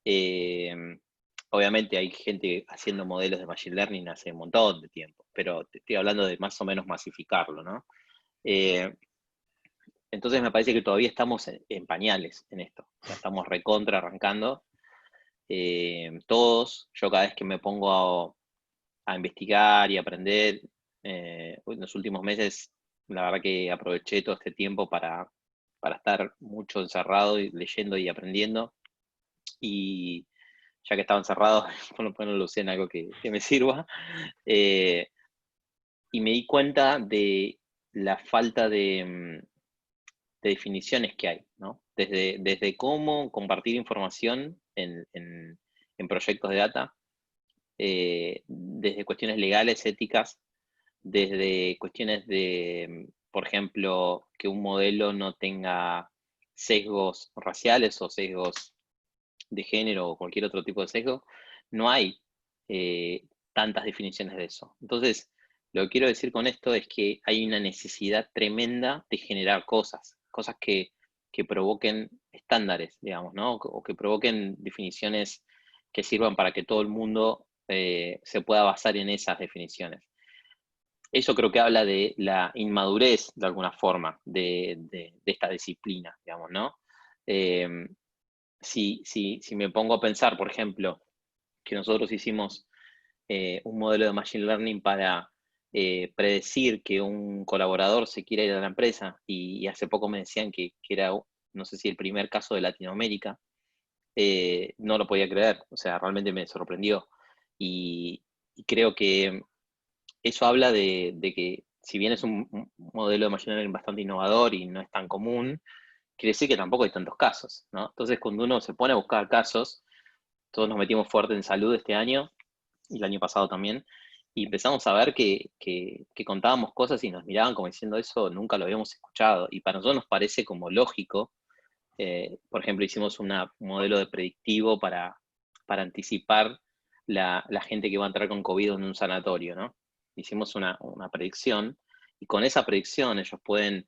Eh, Obviamente hay gente haciendo modelos de machine learning hace un montón de tiempo, pero te estoy hablando de más o menos masificarlo, ¿no? Entonces me parece que todavía estamos en pañales en esto. O sea, estamos recontra arrancando. Todos, yo cada vez que me pongo a investigar y aprender, en los últimos meses, la verdad que aproveché todo este tiempo para estar mucho encerrado y leyendo y aprendiendo. Y ya que estaba encerrado, por lo menos lo usé en algo que me sirva. Eh, y me di cuenta de la falta de definiciones que hay, ¿no? Desde cómo compartir información en proyectos de data, desde cuestiones legales, éticas, desde cuestiones por ejemplo, que un modelo no tenga sesgos raciales o sesgos de género o cualquier otro tipo de sesgo, no hay tantas definiciones de eso. Entonces, lo que quiero decir con esto es que hay una necesidad tremenda de generar cosas que provoquen estándares, digamos, ¿no? O que provoquen definiciones que sirvan para que todo el mundo se pueda basar en esas definiciones. Eso creo que habla de la inmadurez, de alguna forma, de esta disciplina, digamos, ¿no? Eh, si me pongo a pensar, por ejemplo, que nosotros hicimos un modelo de Machine Learning para predecir que un colaborador se quiera ir a la empresa y hace poco me decían que era, no sé si el primer caso de Latinoamérica, no lo podía creer, o sea, realmente me sorprendió. Y creo que eso habla de que si bien es un modelo de Machine Learning bastante innovador y no es tan común, quiere decir que tampoco hay tantos casos, ¿no? Entonces, cuando uno se pone a buscar casos, todos nos metimos fuerte en salud este año y el año pasado también, y empezamos a ver que contábamos cosas y nos miraban como diciendo eso nunca lo habíamos escuchado. Y para nosotros nos parece como lógico. Por ejemplo, hicimos un modelo de predictivo para anticipar la gente que va a entrar con COVID en un sanatorio, ¿no? Hicimos una predicción y con esa predicción ellos pueden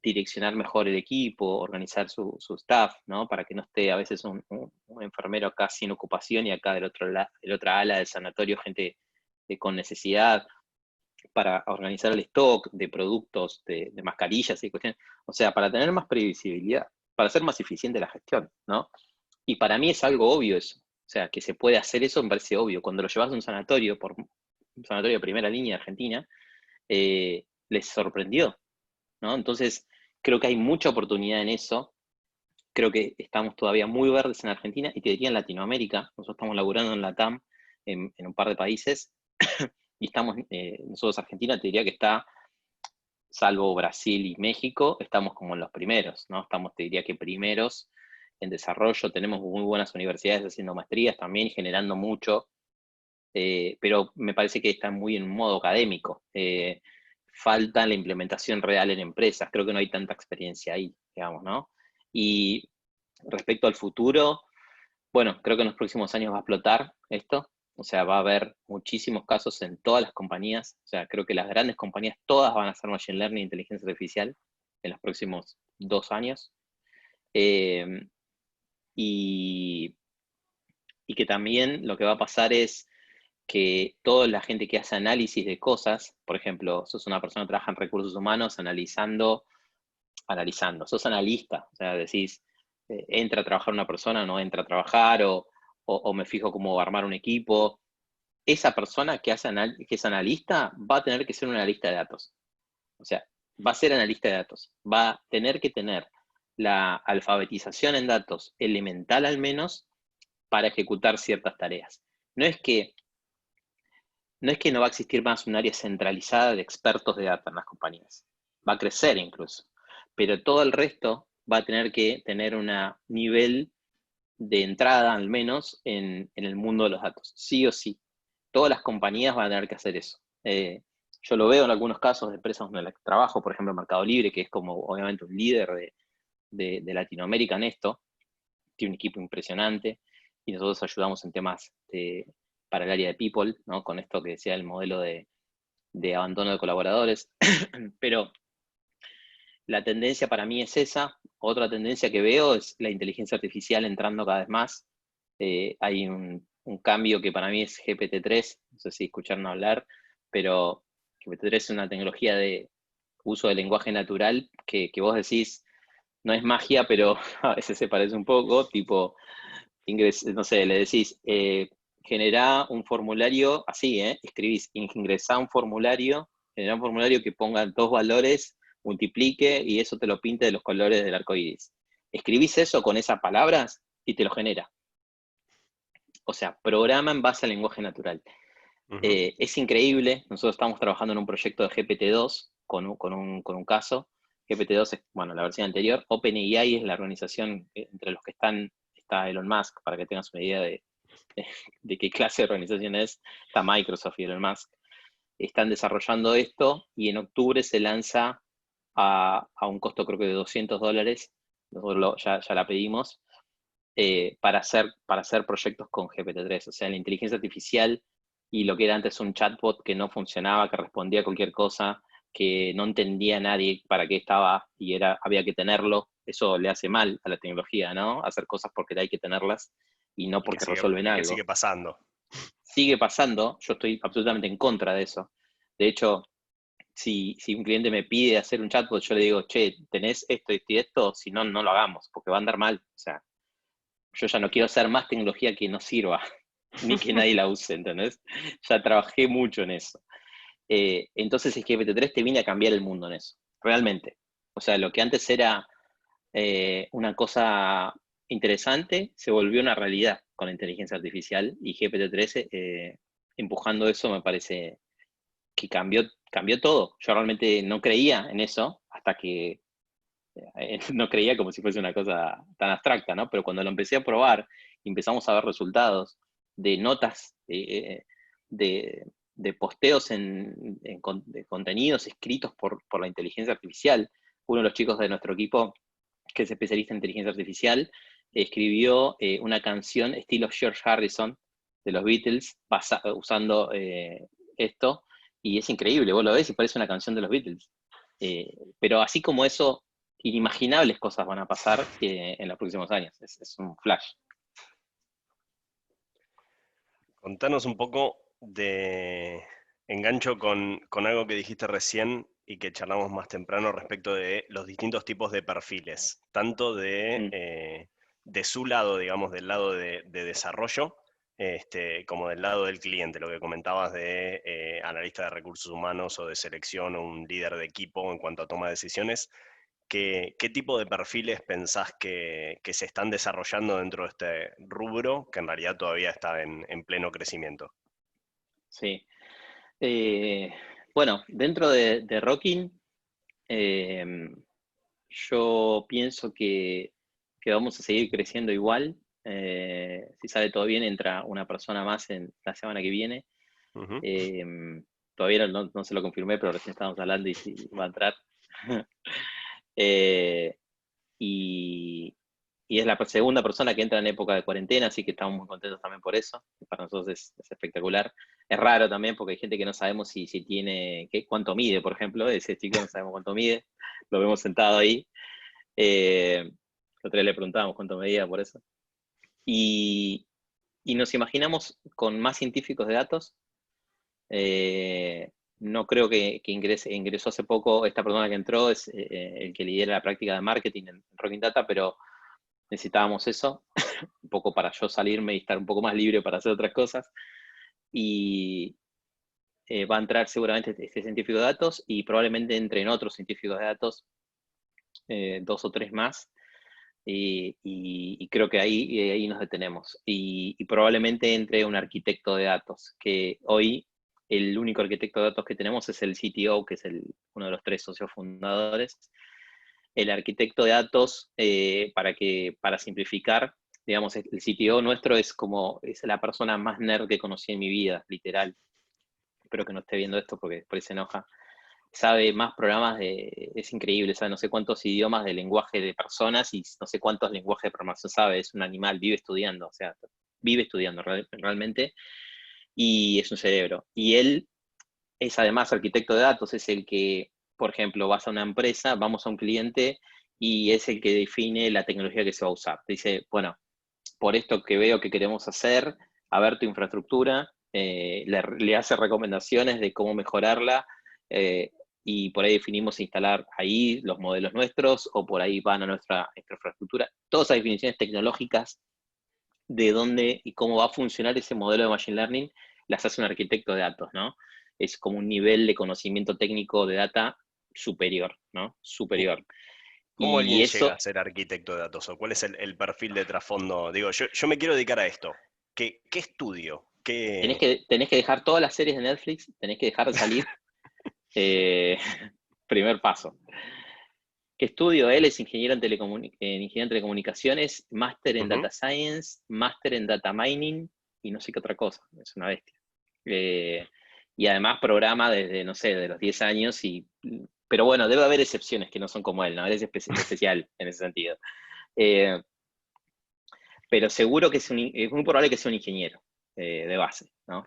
direccionar mejor el equipo, organizar su staff, ¿no? Para que no esté a veces un enfermero acá sin ocupación y acá del otra ala del sanatorio gente con necesidad, para organizar el stock de productos, de mascarillas y cuestiones. O sea, para tener más previsibilidad, para ser más eficiente la gestión, ¿no? Y para mí es algo obvio eso. O sea, que se puede hacer eso me parece obvio. Cuando lo llevas a un sanatorio, un sanatorio de primera línea de Argentina, les sorprendió, ¿no? Entonces, creo que hay mucha oportunidad en eso. Creo que estamos todavía muy verdes en Argentina y te diría en Latinoamérica. Nosotros estamos laburando en la TAM en un par de países y estamos, nosotros Argentina te diría que está, salvo Brasil y México, estamos como en los primeros, ¿no? Estamos, te diría que primeros en desarrollo, tenemos muy buenas universidades haciendo maestrías también y generando mucho, pero me parece que está muy en modo académico. Falta la implementación real en empresas, creo que no hay tanta experiencia ahí, digamos, ¿no? Y respecto al futuro, bueno, creo que en los próximos años va a explotar esto, o sea, va a haber muchísimos casos en todas las compañías, o sea, creo que las grandes compañías todas van a hacer Machine Learning e inteligencia artificial en los próximos 2 años. Eh, y, y que también lo que va a pasar es que toda la gente que hace análisis de cosas, por ejemplo, sos una persona que trabaja en recursos humanos analizando, sos analista, o sea, decís, entra a trabajar una persona, no entra a trabajar, o me fijo cómo armar un equipo. Esa persona que es analista va a tener que ser un analista de datos. O sea, va a ser analista de datos. Va a tener que tener la alfabetización en datos elemental al menos para ejecutar ciertas tareas. No es que no va a existir más un área centralizada de expertos de data en las compañías. Va a crecer incluso. Pero todo el resto va a tener que tener un nivel de entrada, al menos, en el mundo de los datos. Sí o sí. Todas las compañías van a tener que hacer eso. Yo lo veo en algunos casos de empresas donde las que trabajo, por ejemplo, Mercado Libre, que es como obviamente un líder de Latinoamérica en esto, tiene un equipo impresionante y nosotros ayudamos en temas para el área de people, ¿no? Con esto que decía el modelo de abandono de colaboradores. Pero la tendencia para mí es esa. Otra tendencia que veo es la inteligencia artificial entrando cada vez más. Hay un cambio que para mí es GPT-3, no sé si escucharon hablar, pero GPT-3 es una tecnología de uso del lenguaje natural que vos decís, no es magia, pero a veces se parece un poco, tipo, no sé, le decís, generá un formulario, así, escribís, ingresá un formulario, generá un formulario que ponga 2 valores, multiplique y eso te lo pinte de los colores del arco iris. Escribís eso con esas palabras y te lo genera. O sea, programa en base al lenguaje natural. Es increíble, nosotros estamos trabajando en un proyecto de GPT-2 con un caso. GPT-2 es, bueno, la versión anterior. OpenAI es la organización entre los que está Elon Musk, para que tengas una idea de qué clase de organización es. Está Microsoft y Elon Musk. Están desarrollando esto y en octubre se lanza a un costo creo que de $200. Nosotros ya la pedimos. Para hacer proyectos con GPT-3. O sea, la inteligencia artificial y lo que era antes un chatbot que no funcionaba, que respondía a cualquier cosa, que no entendía nadie para qué estaba y había que tenerlo, eso le hace mal a la tecnología, ¿no? Hacer cosas porque hay que tenerlas y no porque resuelven algo. Que sigue pasando. Sigue pasando, yo estoy absolutamente en contra de eso. De hecho, si un cliente me pide hacer un chatbot, yo le digo, che, ¿tenés esto y esto? Si no, no lo hagamos, porque va a andar mal. O sea, yo ya no quiero hacer más tecnología que no sirva, ni que nadie la use, ¿entendés? Ya trabajé mucho en eso. Entonces el GPT-3 te viene a cambiar el mundo en eso, realmente. O sea, lo que antes era una cosa interesante, se volvió una realidad con la inteligencia artificial y GPT-3 empujando eso me parece que cambió todo. Yo realmente no creía en eso hasta que no creía como si fuese una cosa tan abstracta, ¿no? Pero cuando lo empecé a probar y empezamos a ver resultados de notas de posteos de contenidos escritos por la inteligencia artificial. Uno de los chicos de nuestro equipo, que es especialista en inteligencia artificial, escribió una canción estilo George Harrison de los Beatles, usando esto, y es increíble, vos lo ves y parece una canción de los Beatles. Pero así como eso, inimaginables cosas van a pasar en los próximos años. Es un flash. Contanos un poco de engancho con algo que dijiste recién y que charlamos más temprano respecto de los distintos tipos de perfiles, tanto de su lado, digamos, del lado de desarrollo, como del lado del cliente, lo que comentabas de analista de recursos humanos o de selección o un líder de equipo en cuanto a toma de decisiones. ¿Qué tipo de perfiles pensás que se están desarrollando dentro de este rubro, que en realidad todavía está en pleno crecimiento? Sí. Bueno, dentro de Rocking, yo pienso que vamos a seguir creciendo igual. Si sale todo bien, entra una persona más en la semana que viene. Ujú. Todavía no se lo confirmé, pero recién estábamos hablando y sí, va a entrar. Y es la segunda persona que entra en época de cuarentena, así que estamos muy contentos también por eso. Para nosotros es espectacular. Es raro también porque hay gente que no sabemos si tiene, cuánto mide, por ejemplo. Ese chico no sabemos cuánto mide, lo vemos sentado ahí. El otro día le preguntábamos cuánto medía por eso. Y nos imaginamos con más científicos de datos. No creo que ingresó hace poco, esta persona que entró es el que lidera la práctica de marketing en Rocking Data, pero necesitábamos eso, un poco para yo salirme y estar un poco más libre para hacer otras cosas. Y va a entrar seguramente este científico de datos y probablemente entren otros científicos de datos, 2 o 3 más. Y creo que ahí nos detenemos. Y probablemente entre un arquitecto de datos, que hoy el único arquitecto de datos que tenemos es el CTO, que es uno de los 3 socios fundadores. El arquitecto de datos, para simplificar, digamos, el CTO nuestro es la persona más nerd que conocí en mi vida, literal. Espero que no esté viendo esto porque después se enoja. Sabe más programas, es increíble, sabe no sé cuántos idiomas de lenguaje de personas y no sé cuántos lenguajes de programación sabe, es un animal, vive estudiando, o sea, vive estudiando realmente, y es un cerebro. Y él es además arquitecto de datos, es el que, por ejemplo, vas a una empresa, vamos a un cliente y es el que define la tecnología que se va a usar. Dice, bueno, por esto que veo que queremos hacer, a ver tu infraestructura, le hace recomendaciones de cómo mejorarla, y por ahí definimos instalar ahí los modelos nuestros, o por ahí van a nuestra infraestructura. Todas esas definiciones tecnológicas de dónde y cómo va a funcionar ese modelo de Machine Learning, las hace un arquitecto de datos, ¿no? Es como un nivel de conocimiento técnico de data superior, ¿no? Superior. ¿Cómo alguien Y llega eso, a ser arquitecto de datos? ¿O cuál es el perfil de trasfondo? Digo, yo me quiero dedicar a esto. ¿Qué estudio? tenés que dejar todas las series de Netflix, tenés que dejar de salir. Primer paso. ¿Qué estudio? Él es ingeniero en telecomunicaciones, máster en Ujú. Data Science, máster en Data Mining y no sé qué otra cosa. Es una bestia. Y además programa desde, no sé, de los 10 años. Pero bueno, debe haber excepciones que no son como él, ¿no? Él es especial en ese sentido. Eh, pero seguro que es muy probable que sea un ingeniero de base, ¿no?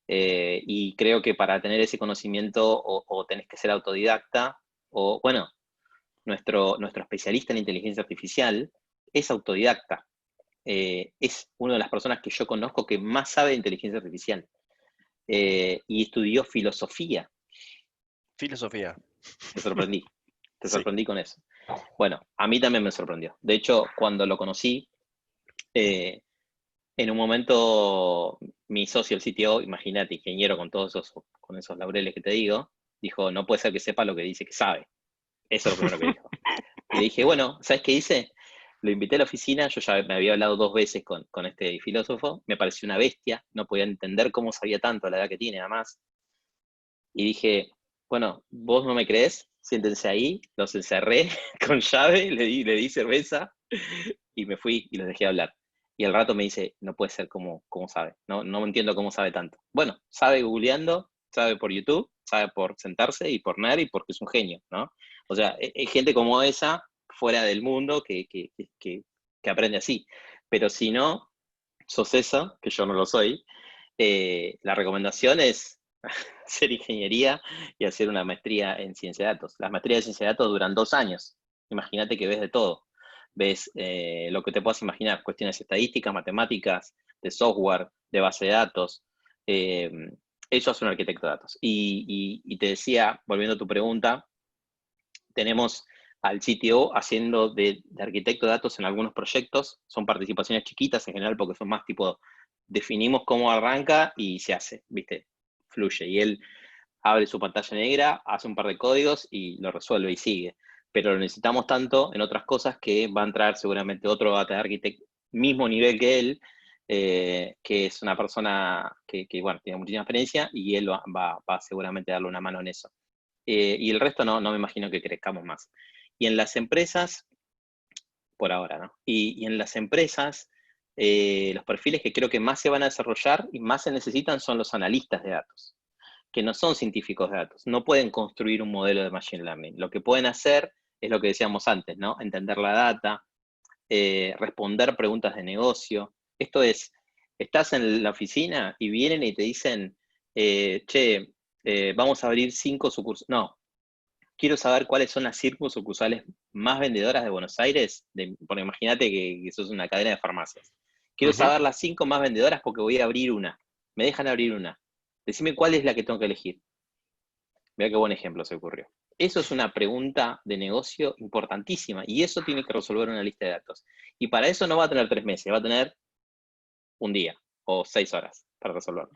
Y creo que para tener ese conocimiento o tenés que ser autodidacta, o bueno, nuestro especialista en inteligencia artificial es autodidacta. Es una de las personas que yo conozco que más sabe de inteligencia artificial. Y estudió filosofía. Filosofía. Te sorprendí. Te Sí. sorprendí con eso. Bueno, a mí también me sorprendió. De hecho, cuando lo conocí, en un momento mi socio, el CTO, imagínate, ingeniero con esos laureles que te digo, dijo, no puede ser que sepa lo que dice que sabe. Eso es lo primero que dijo. Y le dije, bueno, ¿sabes qué hice? Lo invité a la oficina, yo ya me había hablado 2 veces con este filósofo, me pareció una bestia, no podía entender cómo sabía tanto a la edad que tiene, además. Y dije, bueno, vos no me creés, siéntense ahí, los encerré con llave, le di cerveza y me fui y los dejé hablar. Y al rato me dice, no puede ser cómo sabe, no entiendo cómo sabe tanto. Bueno, sabe googleando, sabe por YouTube, sabe por sentarse y por nerd y porque es un genio, ¿no? O sea, gente como esa, fuera del mundo, que aprende así. Pero si no, sos esa, que yo no lo soy, la recomendación es hacer ingeniería y hacer una maestría en ciencia de datos. Las maestrías de ciencia de datos duran 2 años. Imagínate que ves de todo. Ves lo que te puedas imaginar, cuestiones estadísticas, matemáticas, de software, de base de datos. Eso es un arquitecto de datos. Y te decía, volviendo a tu pregunta, tenemos al CTO haciendo de arquitecto de datos en algunos proyectos. Son participaciones chiquitas en general porque son más tipo, definimos cómo arranca y se hace, ¿viste? Fluye. Y él abre su pantalla negra, hace un par de códigos y lo resuelve y sigue. Pero lo necesitamos tanto en otras cosas que va a entrar seguramente otro data architect, mismo nivel que él, que es una persona bueno, tiene muchísima experiencia y él va seguramente a darle una mano en eso. Y el resto no me imagino que crezcamos más. Y en las empresas, por ahora, ¿no? Y en las empresas, los perfiles que creo que más se van a desarrollar y más se necesitan son los analistas de datos, que no son científicos de datos, no pueden construir un modelo de machine learning. Lo que pueden hacer es lo que decíamos antes, ¿no? Entender la data, responder preguntas de negocio. Esto es, estás en la oficina y vienen y te dicen, che, vamos a abrir 5 sucursales. No, quiero saber cuáles son las 5 sucursales más vendedoras de Buenos Aires, porque imagínate que eso es una cadena de farmacias. Quiero saber las 5 más vendedoras porque voy a abrir una. Me dejan abrir una. Decime cuál es la que tengo que elegir. Mira qué buen ejemplo se ocurrió. Eso es una pregunta de negocio importantísima y eso tiene que resolver una lista de datos. Y para eso no va a tener 3 meses, va a tener un día o 6 horas para resolverlo.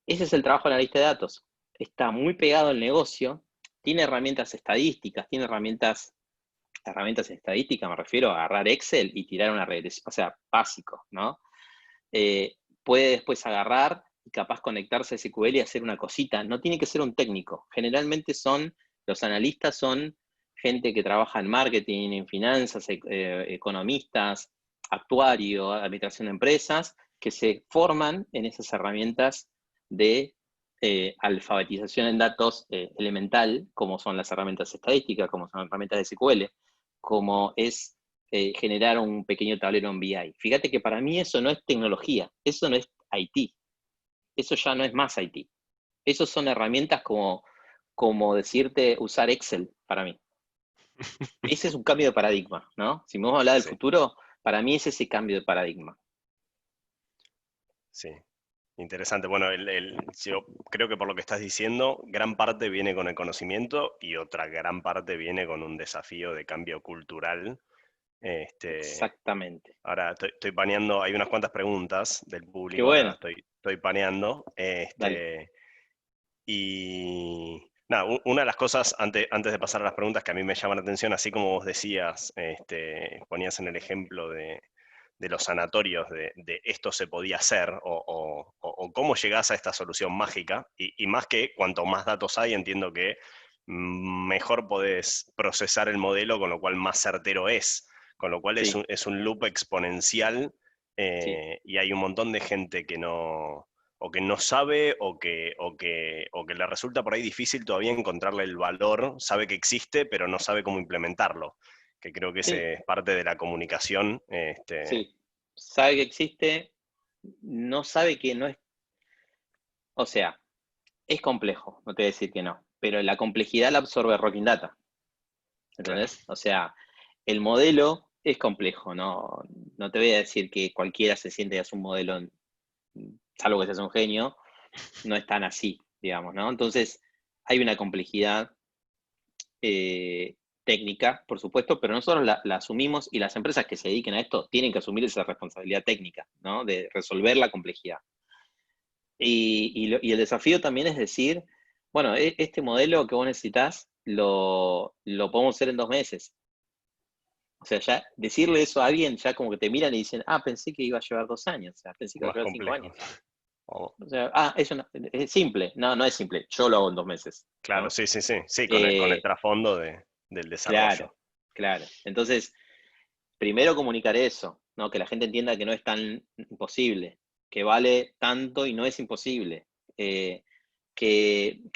Ese es el trabajo de la lista de datos. Está muy pegado al negocio, tiene herramientas estadísticas, tiene herramientas estadísticas, me refiero a agarrar Excel y tirar una regresión, o sea, básico, ¿no? Puede después agarrar y capaz conectarse a SQL y hacer una cosita. No tiene que ser un técnico. Generalmente los analistas son gente que trabaja en marketing, en finanzas, economistas, actuario, administración de empresas, que se forman en esas herramientas de alfabetización en datos elemental, como son las herramientas estadísticas, como son las herramientas de SQL, como es generar un pequeño tablero en BI. Fíjate que para mí eso no es tecnología, eso no es IT, eso ya no es más IT. Eso son herramientas como decirte usar Excel para mí. Ese es un cambio de paradigma, ¿no? Si me vamos a hablar del futuro, para mí es ese cambio de paradigma. Sí, interesante. Bueno, yo creo que por lo que estás diciendo, gran parte viene con el conocimiento y otra gran parte viene con un desafío de cambio cultural. Exactamente. Ahora estoy paneando, hay unas cuantas preguntas del público, Qué bueno. ahora estoy paneando. Dale. Y nada, una de las cosas, antes de pasar a las preguntas que a mí me llaman la atención, así como vos decías, ponías en el ejemplo de los sanatorios, de esto se podía hacer, o cómo llegás a esta solución mágica, y más que cuanto más datos hay, entiendo que mejor podés procesar el modelo, con lo cual más certero es, con lo cual Sí. es un loop exponencial, Sí. y hay un montón de gente que no sabe o que le resulta por ahí difícil todavía encontrarle el valor, sabe que existe, pero no sabe cómo implementarlo, que creo que Sí. es parte de la comunicación. Sí. Sabe que existe, no sabe que no es, o sea, es complejo, no te voy a decir que no, pero la complejidad la absorbe Rocking Data, Claro. ¿entendés? O sea, el modelo es complejo, no te voy a decir que cualquiera se siente y hace un modelo, salvo que seas un genio, no es tan así, digamos, ¿no? Entonces, hay una complejidad técnica, por supuesto, pero nosotros la asumimos y las empresas que se dediquen a esto tienen que asumir esa responsabilidad técnica, ¿no? De resolver la complejidad. Y el desafío también es decir, bueno, este modelo que vos necesitas lo podemos hacer en 2 meses. O sea, ya decirle eso a alguien, ya como que te miran y dicen, pensé que iba a llevar 2 años, o sea, pensé que iba a Más llevar 5 complejo. años. O sea, eso no, es simple. No, no es simple. Yo lo hago en 2 meses, Claro, ¿no? sí, con el trasfondo del desarrollo. Claro, claro. Entonces, primero comunicar eso. ¿no? Que la gente entienda que no es tan imposible, que vale tanto y no es imposible. Que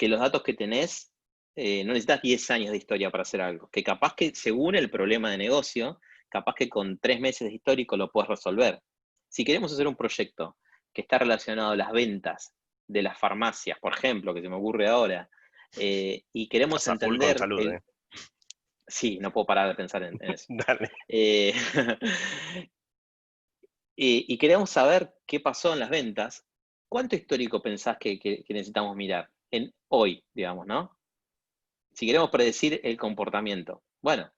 los datos que tenés, no necesitas 10 años de historia para hacer algo. Que capaz que según el problema de negocio, capaz que con 3 meses de histórico lo puedes resolver. Si queremos hacer un proyecto que está relacionado a las ventas de las farmacias, por ejemplo, que se me ocurre ahora, y queremos Estás a full con entender salud, el... Sí, no puedo parar de pensar en eso. Dale. Eh, y queremos saber qué pasó en las ventas. ¿Cuánto histórico pensás que necesitamos mirar en hoy, digamos, ¿no? Si queremos predecir el comportamiento. Bueno,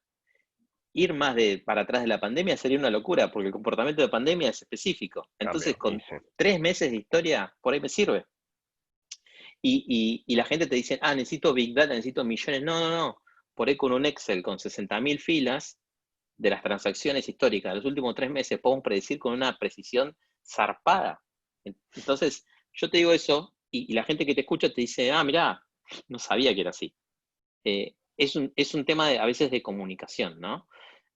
ir más para atrás de la pandemia sería una locura, porque el comportamiento de pandemia es específico. Entonces, Cambio, y con sí. 3 meses de historia, por ahí me sirve. Y la gente te dice, necesito Big Data, necesito millones. No, no, no. Por ahí con un Excel con 60.000 filas de las transacciones históricas de los últimos 3 meses, podemos predecir con una precisión zarpada. Entonces, yo te digo eso, y la gente que te escucha te dice, mirá, no sabía que era así. Es un tema a veces de comunicación, ¿no?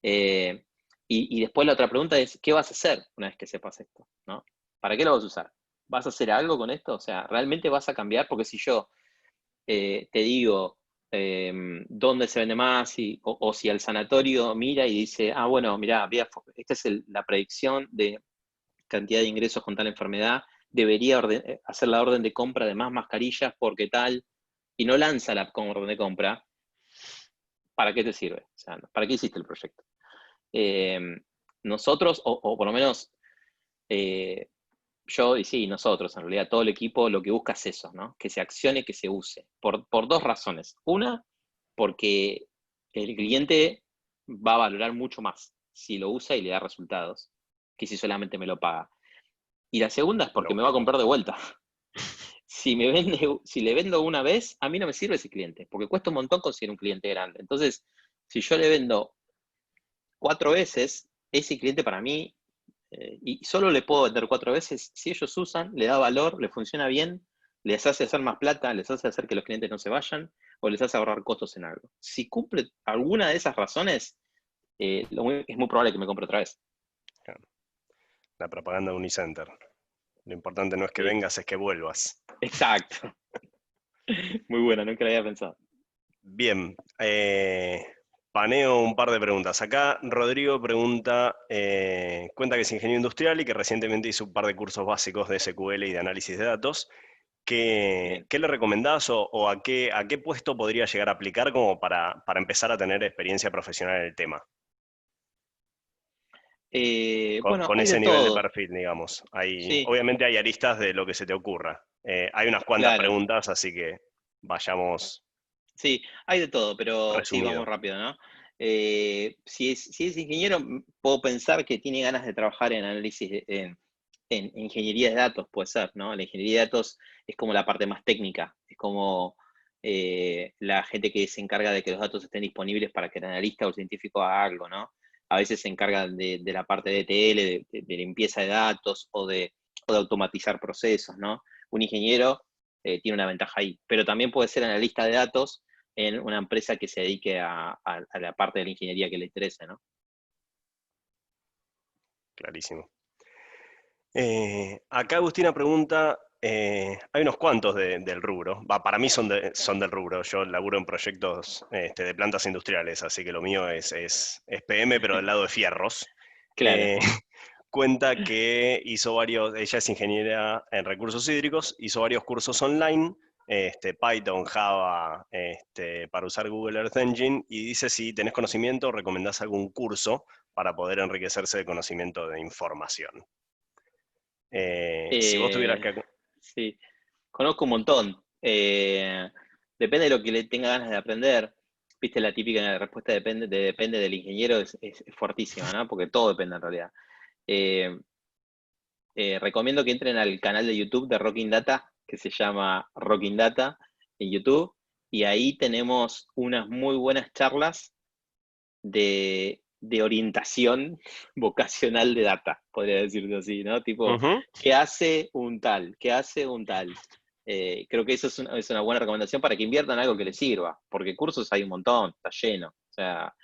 Y después la otra pregunta es, ¿qué vas a hacer una vez que sepas esto? ¿No? ¿Para qué lo vas a usar? ¿Vas a hacer algo con esto? O sea, ¿realmente vas a cambiar? Porque si yo te digo dónde se vende más, o si el sanatorio mira y dice, bueno, mira, esta es la predicción de cantidad de ingresos con tal enfermedad, debería hacer la orden de compra de más mascarillas porque tal, y no lanza la orden de compra, ¿para qué te sirve? O sea, ¿para qué hiciste el proyecto? Nosotros, o por lo menos yo, y sí, nosotros, en realidad todo el equipo lo que busca es eso, ¿no? Que se accione, que se use, por 2 razones. Una, porque el cliente va a valorar mucho más si lo usa y le da resultados, que si solamente me lo paga. Y la segunda es porque me va a Lógico. comprar de vuelta. Si le vendo una vez, a mí no me sirve ese cliente, porque cuesta un montón conseguir un cliente grande. Entonces, si yo le vendo 4 veces, ese cliente para mí, y solo le puedo vender 4 veces, si ellos usan, le da valor, le funciona bien, les hace hacer más plata, les hace hacer que los clientes no se vayan, o les hace ahorrar costos en algo. Si cumple alguna de esas razones, es muy probable que me compre otra vez. Claro. La propaganda de Unicenter. Lo importante no es que Sí, vengas, es que vuelvas. exacto. Muy buena, nunca la había pensado. Bien, paneo un par de preguntas. Acá Rodrigo pregunta, cuenta que es ingeniero industrial y que recientemente hizo un par de cursos básicos de SQL y de análisis de datos. ¿Qué, Bien. qué le recomendás o a qué puesto podría llegar a aplicar como para empezar a tener experiencia profesional en el tema? Bueno, Con hay de ese nivel de todo. perfil, digamos. Sí, Obviamente hay aristas de lo que se te ocurra. Hay unas cuantas claro. preguntas, así que vayamos Sí, hay de todo, pero sí, vamos resumido. rápido, ¿no? Si es ingeniero, puedo pensar que tiene ganas de trabajar en análisis, en ingeniería de datos, puede ser, ¿no? La ingeniería de datos es como la parte más técnica, es como la gente que se encarga de que los datos estén disponibles para que el analista o el científico haga algo, ¿no? A veces se encargan de la parte de ETL, de limpieza de datos o de automatizar procesos, ¿no? Un ingeniero tiene una ventaja ahí, pero también puede ser analista de datos en una empresa que se dedique a la parte de la ingeniería que le interese, ¿no? Clarísimo. Acá Agustina pregunta, hay unos cuantos del rubro, para mí son del rubro, yo laburo en proyectos de plantas industriales, así que lo mío es PM, pero del lado de fierros. Claro. Eh, cuenta que ella es ingeniera en recursos hídricos, hizo varios cursos online, Python, Java, para usar Google Earth Engine, y dice si tenés conocimiento, recomendás algún curso para poder enriquecerse de conocimiento de información. Si vos tuvieras Eh, que... sí, conozco un montón. Depende de lo que le tenga ganas de aprender. Viste, la típica respuesta depende del ingeniero, es fuertísima, ¿no? Porque todo depende en realidad. Eh, Recomiendo que entren al canal de YouTube de Rocking Data, que se llama Rocking Data en YouTube, y ahí tenemos unas muy buenas charlas de orientación vocacional de data, podría decirlo así, ¿no? Tipo, Ujú, ¿qué hace un tal? ¿Qué hace un tal? Creo que eso es una buena recomendación para que inviertan en algo que les sirva, porque cursos hay un montón, está lleno, o sea,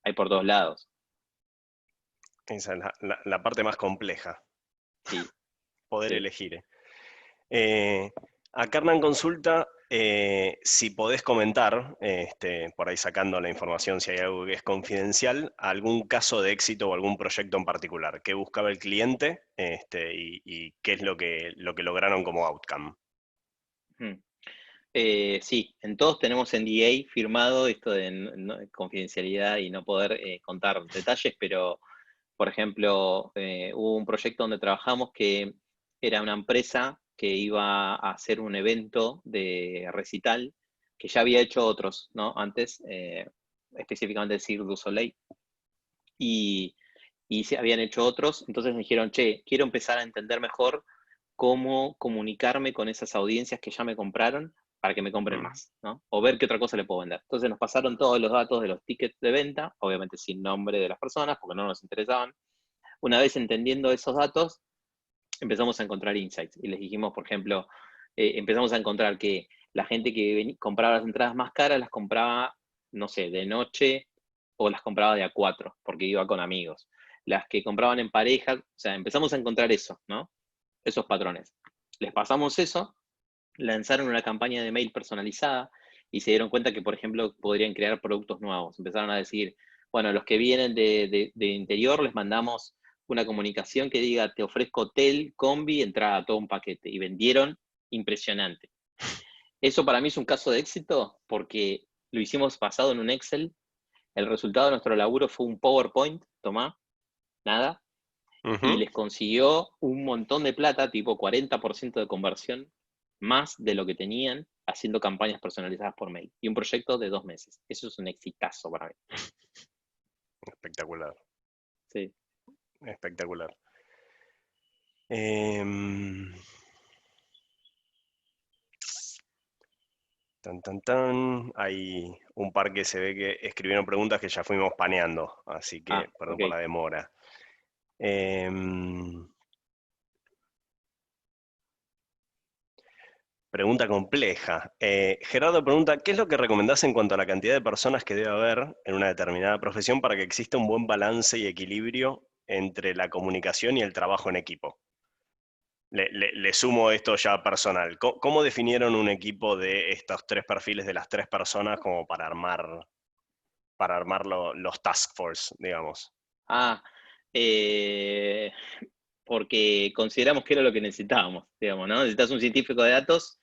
hay por todos lados. Esa es la parte más compleja, Sí, poder sí. elegir. Acá Hernán consulta si podés comentar, por ahí sacando la información, si hay algo que es confidencial, algún caso de éxito o algún proyecto en particular. ¿Qué buscaba el cliente y qué es lo que lograron como outcome? Mm. Sí, en todos tenemos NDA firmado, esto de confidencialidad y no poder contar detalles, pero, por ejemplo, hubo un proyecto donde trabajamos que era una empresa que iba a hacer un evento de recital que ya había hecho otros, ¿no? Antes, específicamente el Cirque du Soleil, y, y se habían hecho otros, entonces me dijeron, che, quiero empezar a entender mejor cómo comunicarme con esas audiencias que ya me compraron para que me compren Mm. más, ¿no? O ver qué otra cosa le puedo vender. Entonces nos pasaron todos los datos de los tickets de venta, obviamente sin nombre de las personas, porque no nos interesaban. Una vez entendiendo esos datos, empezamos a encontrar insights y les dijimos, por ejemplo, empezamos a encontrar que la gente que compraba las entradas más caras las compraba, no sé, de noche o las compraba de a 4 porque iba con amigos. Las que compraban en pareja, o sea, empezamos a encontrar eso, ¿no? Esos patrones. Les pasamos eso, lanzaron una campaña de mail personalizada y se dieron cuenta que, por ejemplo, podrían crear productos nuevos. Empezaron a decir, bueno, los que vienen de interior les mandamos una comunicación que diga, te ofrezco hotel, combi, entrada, todo un paquete. Y vendieron impresionante. Eso para mí es un caso de éxito porque lo hicimos basado en un Excel. El resultado de nuestro laburo fue un PowerPoint, tomá, nada, y Ujú. les consiguió un montón de plata, tipo 40% de conversión, más de lo que tenían haciendo campañas personalizadas por mail. Y un proyecto de 2 meses. Eso es un exitazo para mí. Espectacular, Sí. espectacular. Em, Tan, tan, tan. Hay un par que se ve que escribieron preguntas que ya fuimos paneando, así que Ah, perdón ok. por la demora. Em, Pregunta compleja. Gerardo pregunta, ¿qué es lo que recomendás en cuanto a la cantidad de personas que debe haber en una determinada profesión para que exista un buen balance y equilibrio entre la comunicación y el trabajo en equipo? Le sumo esto ya personal. ¿Cómo definieron un equipo de estos tres perfiles de las tres personas como para armar los task force, digamos? Ah, eh, porque consideramos que era lo que necesitábamos, digamos, ¿no? Necesitas un científico de datos.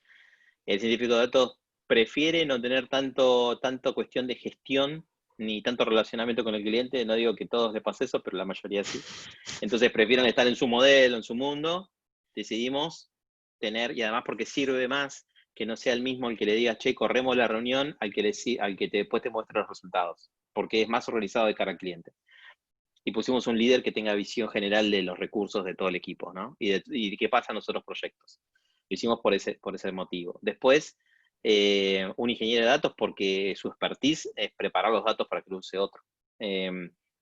El científico de datos prefiere no tener tanto cuestión de gestión ni tanto relacionamiento con el cliente. No digo que todos les pase eso, pero la mayoría sí. Entonces prefieren estar en su modelo, en su mundo. Decidimos tener, y además porque sirve más que no sea el mismo el que le diga, che, corremos la reunión, al que después te muestre los resultados, porque es más organizado de cara al cliente. Y pusimos un líder que tenga visión general de los recursos de todo el equipo, ¿no? Y qué pasa en los otros proyectos. Lo hicimos por ese motivo. Después, un ingeniero de datos porque su expertise es preparar los datos para que lo use otro. Eh,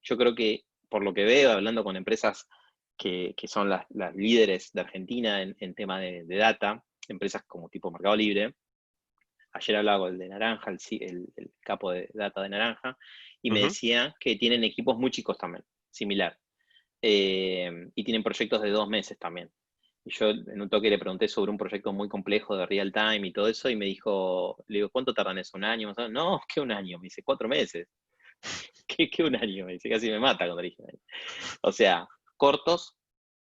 yo creo que, por lo que veo, hablando con empresas que son las líderes de Argentina en tema de data, empresas como tipo Mercado Libre, ayer hablaba con el de Naranja, el capo de data de Naranja, y me Ujú. decía que tienen equipos muy chicos también, similar. Y tienen proyectos de 2 meses también. Y yo en un toque le pregunté sobre un proyecto muy complejo de real time y todo eso, y me dijo, le digo, ¿cuánto tardan eso? ¿Un año? No, ¿qué un año? Me dice, 4 meses. ¿Qué un año? Me dice, casi me mata cuando le dije. O sea, cortos,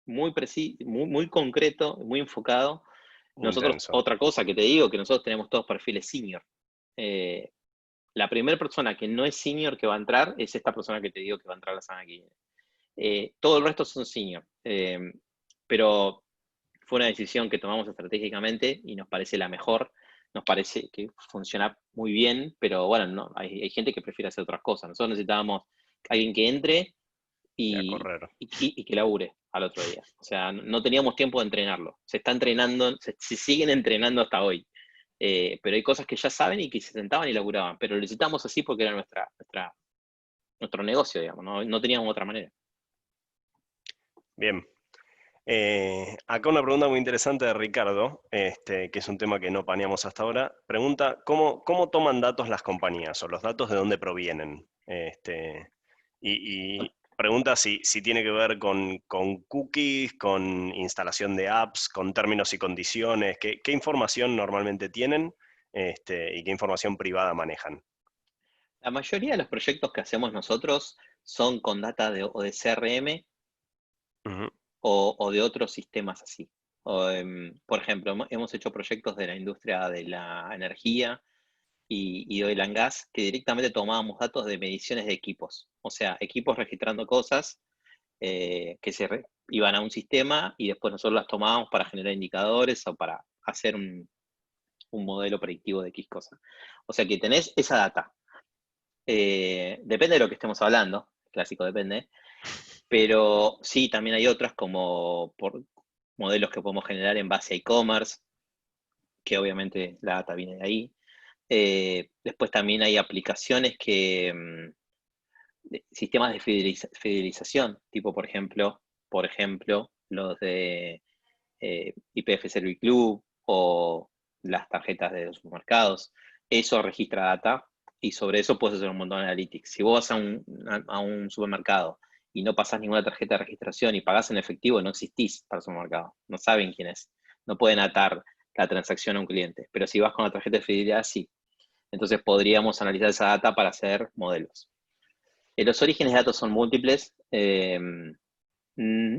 muy preciso, muy concreto, muy enfocado. Nosotros, Intenso. otra cosa que te digo, que nosotros tenemos todos perfiles senior. Eh, la primera persona que no es senior que va a entrar es esta persona que te digo que va a entrar la semana que viene. Todo el resto son senior. Pero fue una decisión que tomamos estratégicamente y nos parece la mejor. Nos parece que funciona muy bien, pero bueno, no, hay gente que prefiere hacer otras cosas. Nosotros necesitábamos alguien que entre Y a y, correr. y que labure al otro día. O sea, no teníamos tiempo de entrenarlo. Se está entrenando, se siguen entrenando hasta hoy. Pero hay cosas que ya saben y que se sentaban y laburaban. Pero lo necesitamos así porque era nuestro negocio, digamos. No teníamos otra manera. Bien. Acá una pregunta muy interesante de Ricardo, que es un tema que no paneamos hasta ahora. Pregunta, ¿cómo toman datos las compañías o los datos de dónde provienen? Y pregunta si tiene que ver con cookies, con instalación de apps, con términos y condiciones. ¿Qué información normalmente tienen y qué información privada manejan? La mayoría de los proyectos que hacemos nosotros son con data o de CRM Ujú. o de otros sistemas así. Por ejemplo, hemos hecho proyectos de la industria de la energía y oil and gas que directamente tomábamos datos de mediciones de equipos. O sea, equipos registrando cosas que iban a un sistema y después nosotros las tomábamos para generar indicadores o para hacer un modelo predictivo de X cosa. O sea que tenés esa data. Depende de lo que estemos hablando, clásico depende, pero sí, también hay otras como por modelos que podemos generar en base a e-commerce, que obviamente la data viene de ahí. Después también hay aplicaciones sistemas de fidelización, tipo por ejemplo, los de IPF Service Club o las tarjetas de los supermercados. Eso registra data y sobre eso puedes hacer un montón de analytics. Si vos vas a un supermercado y no pasás ninguna tarjeta de registración y pagás en efectivo, no existís para el supermercado. No saben quién es. No pueden atar la transacción a un cliente. Pero si vas con la tarjeta de fidelidad, sí. Entonces podríamos analizar esa data para hacer modelos. Los orígenes de datos son múltiples.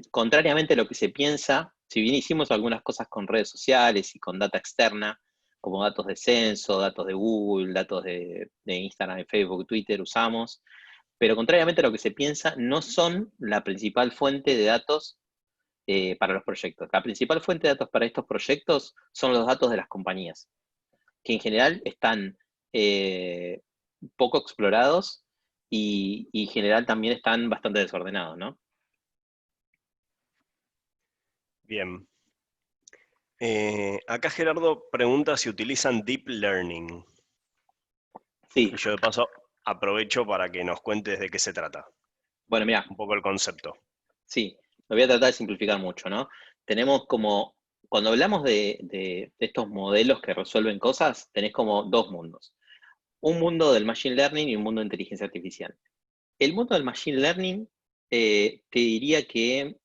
Contrariamente a lo que se piensa, si bien hicimos algunas cosas con redes sociales y con data externa, como datos de censo, datos de Google, datos de Instagram, Facebook, Twitter, usamos, pero contrariamente a lo que se piensa, no son la principal fuente de datos para los proyectos. La principal fuente de datos para estos proyectos son los datos de las compañías, que en general están poco explorados y en general también están bastante desordenados, ¿no? Bien. Acá Gerardo pregunta si utilizan Deep Learning. Sí, Y yo de paso aprovecho para que nos cuentes de qué se trata. bueno, mira, Un poco el concepto. sí, lo voy a tratar de simplificar mucho, ¿no? Tenemos como, cuando hablamos de estos modelos que resuelven cosas, tenés como dos mundos. Un mundo del Machine Learning y un mundo de inteligencia artificial. El mundo del Machine Learning te diría que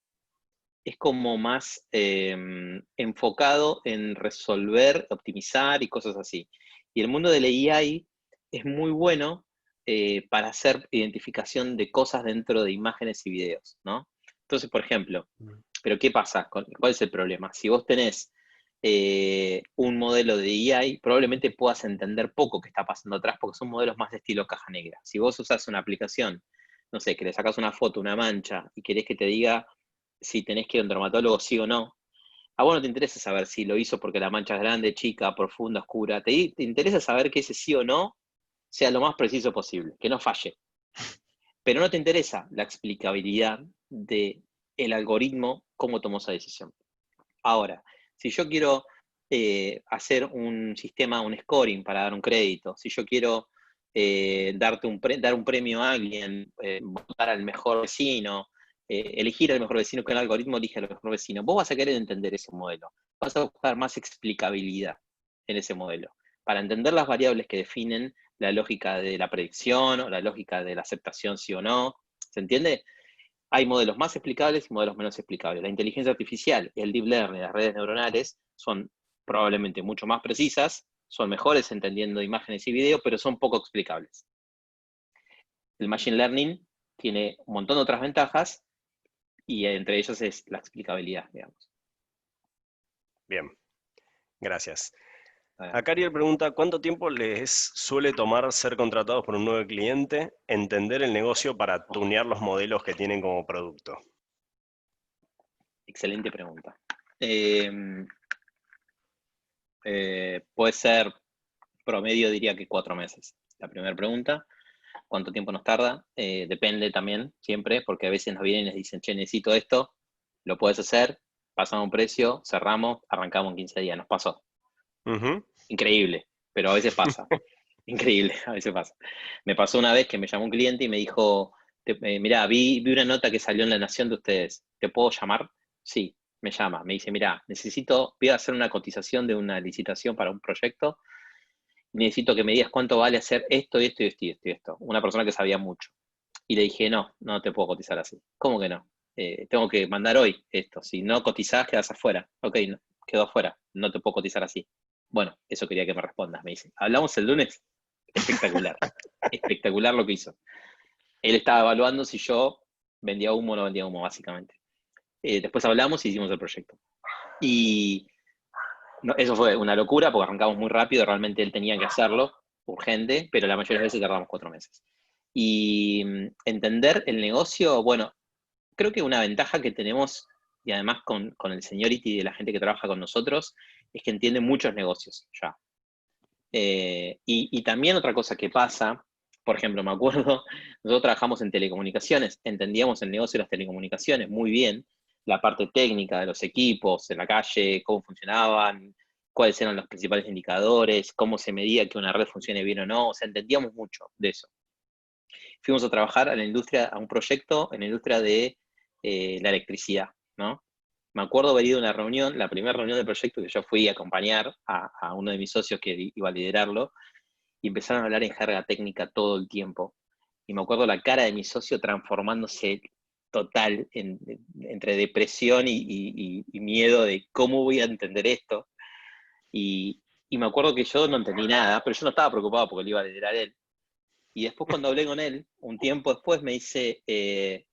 es como más enfocado en resolver, optimizar y cosas así. Y el mundo del AI es muy bueno para hacer identificación de cosas dentro de imágenes y videos, ¿no? Entonces, por ejemplo, ¿pero qué pasa? ¿Cuál es el problema? Si vos tenés un modelo de AI, probablemente puedas entender poco qué está pasando atrás, porque son modelos más de estilo caja negra. Si vos usás una aplicación, no sé, que le sacás una foto, una mancha, y querés que te diga si tenés que ir a un dermatólogo sí o no, a vos no te interesa saber si lo hizo porque la mancha es grande, chica, profunda, oscura. Te interesa saber que ese sí o no sea lo más preciso posible, que no falle. Pero no te interesa la explicabilidad del algoritmo, cómo tomó esa decisión. Ahora, si yo quiero hacer un sistema, un scoring para dar un crédito, si yo quiero dar un premio a alguien, votar al mejor vecino, elegir al mejor vecino, que el algoritmo elige al mejor vecino, vos vas a querer entender ese modelo, vas a buscar más explicabilidad en ese modelo, para entender las variables que definen la lógica de la predicción o la lógica de la aceptación sí o no, ¿se entiende? Hay modelos más explicables y modelos menos explicables. La inteligencia artificial y el deep learning, las redes neuronales, son probablemente mucho más precisas, son mejores entendiendo imágenes y videos, pero son poco explicables. El machine learning tiene un montón de otras ventajas y entre ellas es la explicabilidad, digamos. Bien, gracias. Acá Ariel pregunta, ¿cuánto tiempo les suele tomar ser contratados por un nuevo cliente, entender el negocio para tunear los modelos que tienen como producto? Excelente pregunta. Puede ser promedio, diría que 4 meses. La primera pregunta. ¿Cuánto tiempo nos tarda? Depende también, siempre, porque a veces nos vienen y nos dicen, che, necesito esto, lo puedes hacer, pasamos un precio, cerramos, arrancamos en 15 días. Nos pasó. Increíble, pero a veces pasa. Increíble, a veces pasa. Me pasó una vez que me llamó un cliente y me dijo, mirá, vi una nota que salió en La Nación de ustedes, ¿te puedo llamar? Sí, me llama, me dice, mirá, voy a hacer una cotización de una licitación para un proyecto, necesito que me digas cuánto vale hacer esto, y esto, y esto, y esto, y esto. Una persona que sabía mucho. Y le dije, no te puedo cotizar así. ¿Cómo que no? Tengo que mandar hoy esto. Si no cotizás, quedás afuera. Ok, no, quedó afuera. No te puedo cotizar así. Bueno, eso quería que me respondas. Me dice, ¿hablamos el lunes? Espectacular. Espectacular lo que hizo. Él estaba evaluando si yo vendía humo o no vendía humo, básicamente. Después hablamos y hicimos el proyecto. Y no, eso fue una locura porque arrancamos muy rápido. Realmente él tenía que hacerlo, urgente, pero la mayoría de las veces tardamos 4 meses. Y entender el negocio, bueno, creo que una ventaja que tenemos, y además con el seniority de la gente que trabaja con nosotros, es que entiende muchos negocios ya. Y también otra cosa que pasa, por ejemplo, me acuerdo, nosotros trabajamos en telecomunicaciones, entendíamos el negocio de las telecomunicaciones muy bien, la parte técnica de los equipos en la calle, cómo funcionaban, cuáles eran los principales indicadores, cómo se medía que una red funcione bien o no, o sea, entendíamos mucho de eso. Fuimos a trabajar a la industria, a un proyecto en la industria de la electricidad, ¿no? Me acuerdo haber ido a una reunión, la primera reunión del proyecto que yo fui a acompañar a uno de mis socios que iba a liderarlo, y empezaron a hablar en jerga técnica todo el tiempo. Y me acuerdo la cara de mi socio transformándose total entre depresión y miedo de cómo voy a entender esto. Y me acuerdo que yo no entendí nada, pero yo no estaba preocupado porque lo iba a liderar él. Y después cuando hablé con él, un tiempo después me dice, me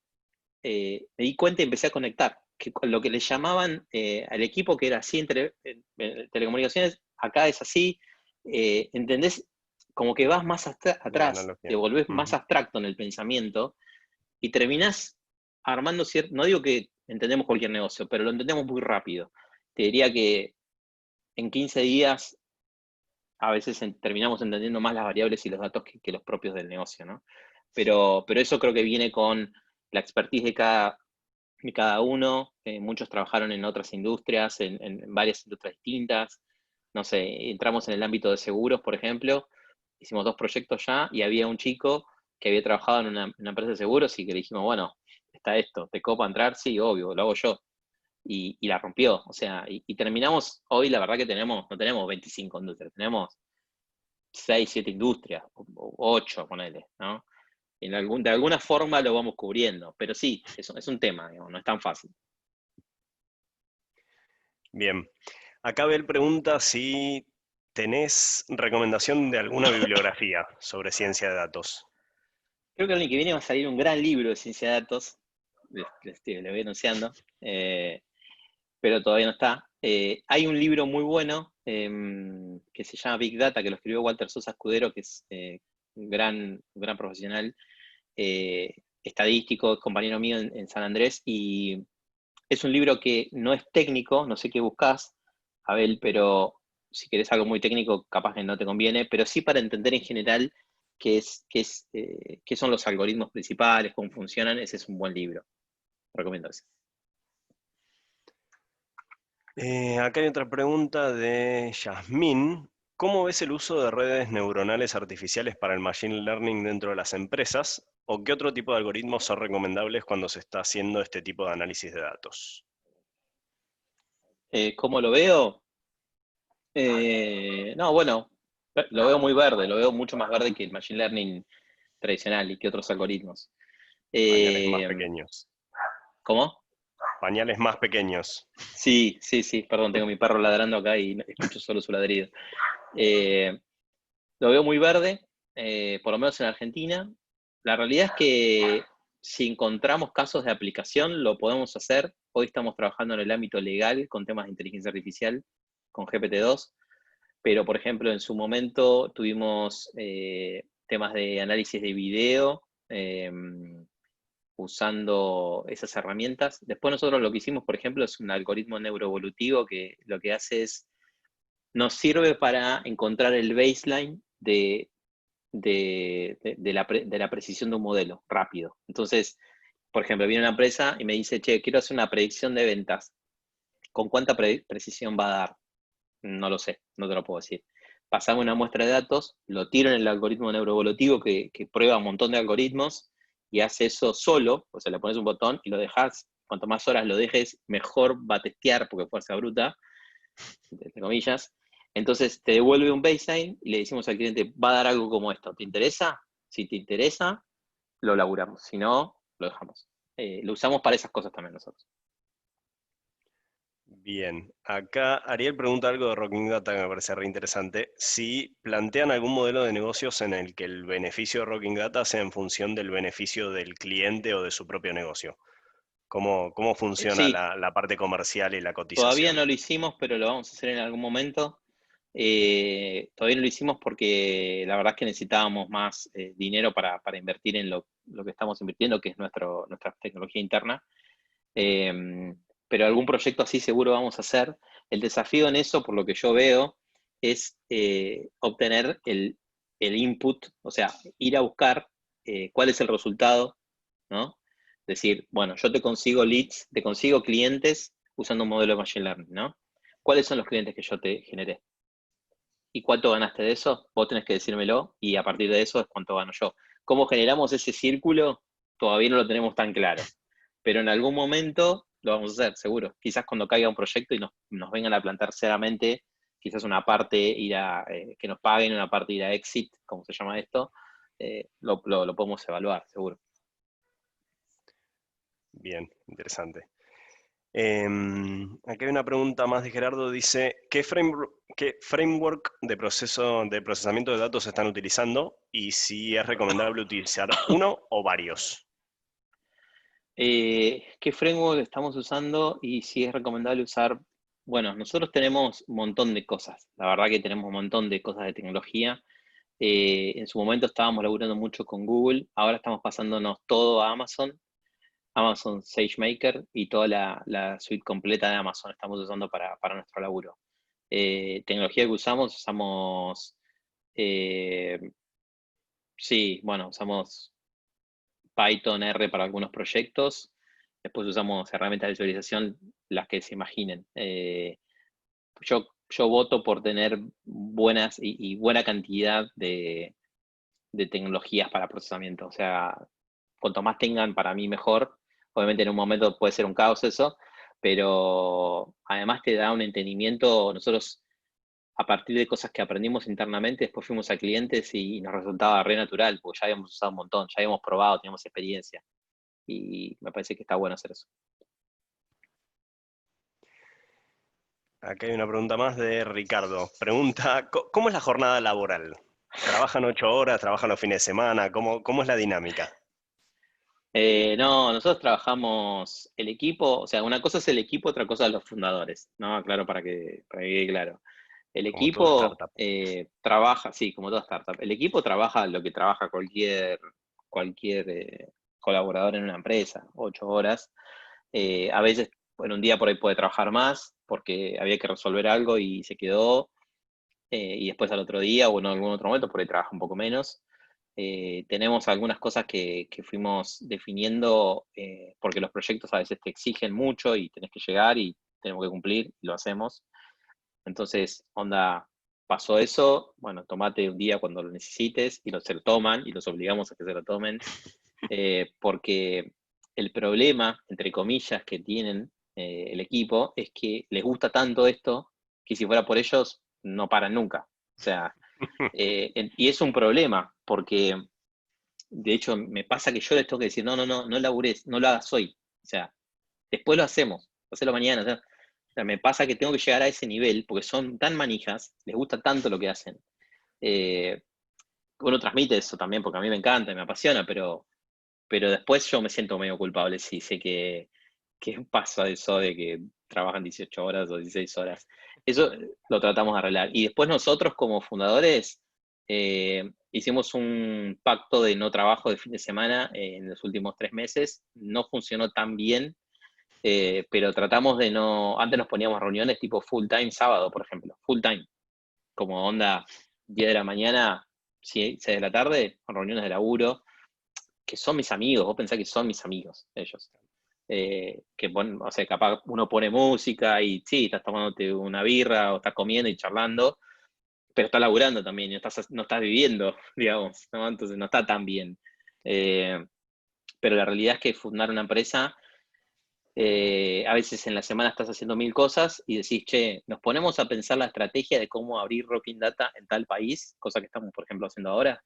di cuenta y empecé a conectar, que con lo que le llamaban al equipo que era así en telecomunicaciones, acá es así, ¿entendés? Como que vas más atrás, te volvés más abstracto en el pensamiento y terminás armando cierto, no digo que entendemos cualquier negocio, pero lo entendemos muy rápido. Te diría que en 15 días a veces terminamos entendiendo más las variables y los datos que los propios del negocio, ¿no? Pero eso creo que viene con la expertise de cada uno. Muchos trabajaron en otras industrias, en varias industrias distintas. No sé, entramos en el ámbito de seguros, por ejemplo, hicimos 2 proyectos ya y había un chico que había trabajado en una empresa de seguros y que le dijimos, bueno, está esto, ¿te copa entrar? Sí, obvio, lo hago yo. Y la rompió, o sea, y terminamos, hoy la verdad que no tenemos 25 industrias, tenemos 6, 7 industrias, o 8, ponele, ¿no? De alguna forma lo vamos cubriendo, pero sí, es un tema, digamos, no es tan fácil. Bien. Acá Abel pregunta si tenés recomendación de alguna bibliografía sobre ciencia de datos. Creo que el año que viene va a salir un gran libro de ciencia de datos, le voy anunciando, pero todavía no está. Hay un libro muy bueno que se llama Big Data, que lo escribió Walter Sosa Escudero, que es un gran profesional estadístico, es compañero mío en San Andrés, y es un libro que no es técnico, no sé qué buscas, Abel, pero si querés algo muy técnico, capaz que no te conviene, pero sí para entender en general qué son los algoritmos principales, cómo funcionan, ese es un buen libro. Recomiendo ese. Acá hay otra pregunta de Yasmín. ¿Cómo ves el uso de redes neuronales artificiales para el machine learning dentro de las empresas? ¿O qué otro tipo de algoritmos son recomendables cuando se está haciendo este tipo de análisis de datos? ¿Cómo lo veo? No, bueno, lo veo muy verde, lo veo mucho más verde que el machine learning tradicional y que otros algoritmos. Pañales más pequeños. ¿Cómo? Pañales más pequeños. Sí, perdón, tengo mi perro ladrando acá y escucho solo su ladrido. Lo veo muy verde, por lo menos en Argentina. La realidad es que si encontramos casos de aplicación, lo podemos hacer. Hoy estamos trabajando en el ámbito legal con temas de inteligencia artificial, con GPT-2, pero por ejemplo en su momento tuvimos temas de análisis de video usando esas herramientas. Después nosotros lo que hicimos, por ejemplo, es un algoritmo neuroevolutivo que lo que hace es, nos sirve para encontrar el baseline de la precisión de un modelo rápido. Entonces, por ejemplo, viene una empresa y me dice, che, quiero hacer una predicción de ventas. ¿Con cuánta precisión va a dar? No lo sé, no te lo puedo decir. Pasame una muestra de datos, lo tiro en el algoritmo neuroevolutivo que prueba un montón de algoritmos y hace eso solo, o sea, le pones un botón y lo dejas, cuanto más horas lo dejes, mejor va a testear, porque fuerza bruta, entre comillas. Entonces te devuelve un baseline y le decimos al cliente, va a dar algo como esto, ¿te interesa? Si te interesa, lo laburamos. Si no, lo dejamos. Lo usamos para esas cosas también nosotros. Bien, acá Ariel pregunta algo de Rocking Data que me parece re interesante. Si plantean algún modelo de negocios en el que el beneficio de Rocking Data sea en función del beneficio del cliente o de su propio negocio. ¿Cómo funciona Sí, la parte comercial y la todavía cotización? no lo hicimos, pero lo vamos a hacer en algún momento. Todavía no lo hicimos porque la verdad es que necesitábamos más dinero para invertir en lo que estamos invirtiendo, que es nuestra tecnología interna. Pero algún proyecto así seguro vamos a hacer. El desafío en eso, por lo que yo veo, es obtener el input, o sea, ir a buscar cuál es el resultado, ¿no? Decir, bueno, yo te consigo leads, te consigo clientes usando un modelo de Machine Learning, ¿no? ¿Cuáles son los clientes que yo te generé? ¿Y cuánto ganaste de eso? Vos tenés que decírmelo y a partir de eso es cuánto gano yo. ¿Cómo generamos ese círculo? Todavía no lo tenemos tan claro, pero en algún momento lo vamos a hacer, seguro. Quizás cuando caiga un proyecto y nos vengan a plantar seriamente, quizás una parte irá, que nos paguen, una parte irá a exit, como se llama esto, lo podemos evaluar, seguro. Bien, interesante. Aquí hay una pregunta más de Gerardo, dice, ¿qué framework de procesamiento de datos están utilizando? Y si es recomendable utilizar uno o varios. ¿Qué framework estamos usando y si es recomendable usar? Bueno, nosotros tenemos un montón de cosas. La verdad que tenemos un montón de cosas de tecnología. En su momento estábamos laburando mucho con Google, ahora estamos pasándonos todo a Amazon SageMaker y toda la suite completa de Amazon estamos usando para nuestro laburo. Tecnología que usamos, sí, bueno, usamos Python, R para algunos proyectos. Después usamos herramientas de visualización, las que se imaginen. Yo voto por tener buenas y buena cantidad de tecnologías para procesamiento. O sea, cuanto más tengan, para mí mejor. Obviamente en un momento puede ser un caos eso, pero además te da un entendimiento. Nosotros, a partir de cosas que aprendimos internamente, después fuimos a clientes y nos resultaba re natural, porque ya habíamos usado un montón, ya habíamos probado, teníamos experiencia. Y me parece que está bueno hacer eso. Acá hay una pregunta más de Ricardo. Pregunta, ¿cómo es la jornada laboral? ¿Trabajan 8 horas? ¿Trabajan los fines de semana? ¿Cómo es la dinámica? No, nosotros trabajamos el equipo, o sea, una cosa es el equipo, otra cosa los fundadores, ¿no? Claro, para que quede claro. El Como toda equipo startup. trabaja, sí, como toda startup. El equipo trabaja lo que trabaja cualquier colaborador en una empresa, 8 horas. A veces, en un día por ahí puede trabajar más porque había que resolver algo y se quedó, y después al otro día o en algún otro momento por ahí trabaja un poco menos. Tenemos algunas cosas que fuimos definiendo porque los proyectos a veces te exigen mucho y tenés que llegar y tenemos que cumplir y lo hacemos. Entonces, onda, pasó eso, bueno, tomate un día cuando lo necesites y se lo toman y los obligamos a que se lo tomen, porque el problema, entre comillas, que tienen el equipo es que les gusta tanto esto que si fuera por ellos no paran nunca. O sea, y es un problema porque de hecho me pasa que yo les tengo que decir, no labures, no lo hagas hoy. O sea, después lo hacemos, hacelo mañana. O sea, me pasa que tengo que llegar a ese nivel porque son tan manijas, les gusta tanto lo que hacen. Eh, Uno transmite eso también porque a mí me encanta y me apasiona, pero después yo me siento medio culpable si sé que pasa eso de que trabajan 18 horas o 16 horas. Eso lo tratamos de arreglar. Y después nosotros como fundadores hicimos un pacto de no trabajo de fin de semana en los últimos 3 meses. No funcionó tan bien, pero tratamos de no... Antes nos poníamos reuniones tipo full time sábado, por ejemplo. Full time. Como onda 10 de la mañana, 6 de la tarde, con reuniones de laburo que son mis amigos, vos pensás que son mis amigos, ellos. O sea, capaz uno pone música y sí, estás tomándote una birra o estás comiendo y charlando, pero estás laburando también y no estás viviendo, digamos, ¿no? Entonces no está tan bien. Eh, pero la realidad es que fundar una empresa, a veces en la semana estás haciendo 1000 cosas y decís, che, nos ponemos a pensar la estrategia de cómo abrir Rocking Data en tal país, cosa que estamos, por ejemplo, haciendo ahora.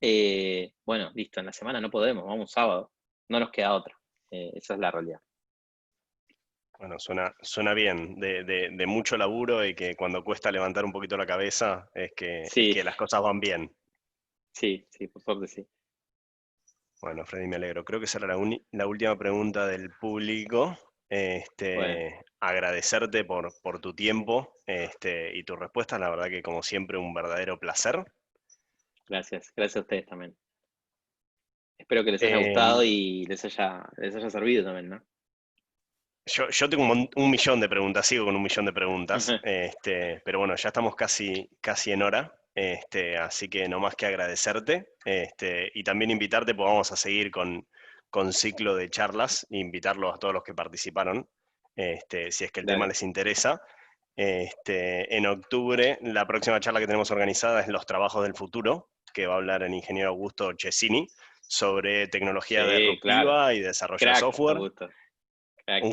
Bueno, listo, en la semana no podemos, vamos un sábado. No nos queda otra. Esa es la realidad. Bueno, suena bien, de mucho laburo y que cuando cuesta levantar un poquito la cabeza es Sí, que las cosas van bien. sí, por suerte sí. Bueno, Freddy, me alegro. Creo que esa era la última pregunta del público. Bueno, Agradecerte por tu tiempo y tus respuestas. La verdad que como siempre un verdadero placer. gracias. Gracias a ustedes también. Espero que les haya Eh, gustado y les haya servido también, ¿no? yo tengo un millón de preguntas, sigo con un millón de preguntas, pero bueno, ya estamos casi en hora, así que no más que agradecerte y también invitarte, pues vamos a seguir con ciclo de charlas, e invitarlos a todos los que participaron, si es que el tema Dale. les interesa. En octubre, la próxima charla que tenemos organizada es Los trabajos del futuro, que va a hablar el ingeniero Augusto Cesini sobre tecnología Sí, claro. disruptiva y desarrollo de Crack, software. Augusto. Crack, crack.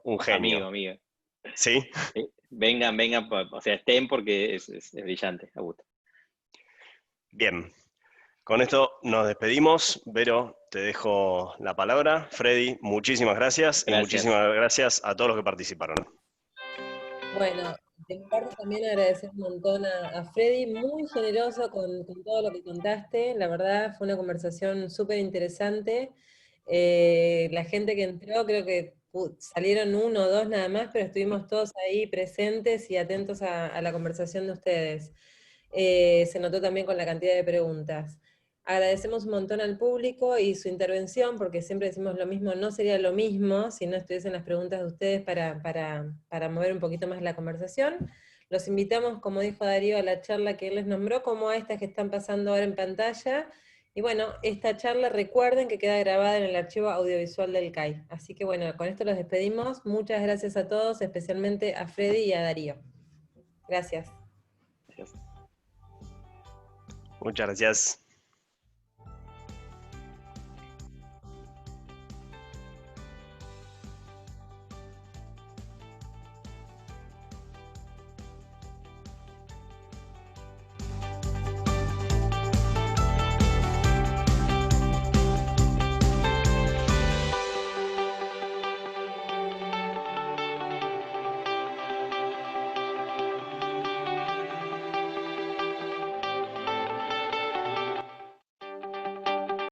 Un genio. Amigo. ¿Sí? Vengan, o sea, estén porque es brillante, Augusto. Bien. Con esto nos despedimos. Vero, te dejo la palabra. Freddy, muchísimas gracias y Gracias. muchísimas gracias a todos los que participaron. Bueno, de mi parte también agradecer un montón a Freddy, muy generoso con todo lo que contaste. La verdad fue una conversación súper interesante. La gente que entró, creo que salieron uno o dos nada más, pero estuvimos todos ahí presentes y atentos a la conversación de ustedes. Se notó también con la cantidad de preguntas. Agradecemos un montón al público y su intervención, porque siempre decimos lo mismo, no sería lo mismo si no estuviesen las preguntas de ustedes para mover un poquito más la conversación. Los invitamos, como dijo Darío, a la charla que él les nombró, como a estas que están pasando ahora en pantalla. Y bueno, esta charla recuerden que queda grabada en el archivo audiovisual del CAI. Así que bueno, con esto los despedimos. Muchas gracias a todos, especialmente a Freddy y a Darío. Gracias. Gracias. Muchas gracias.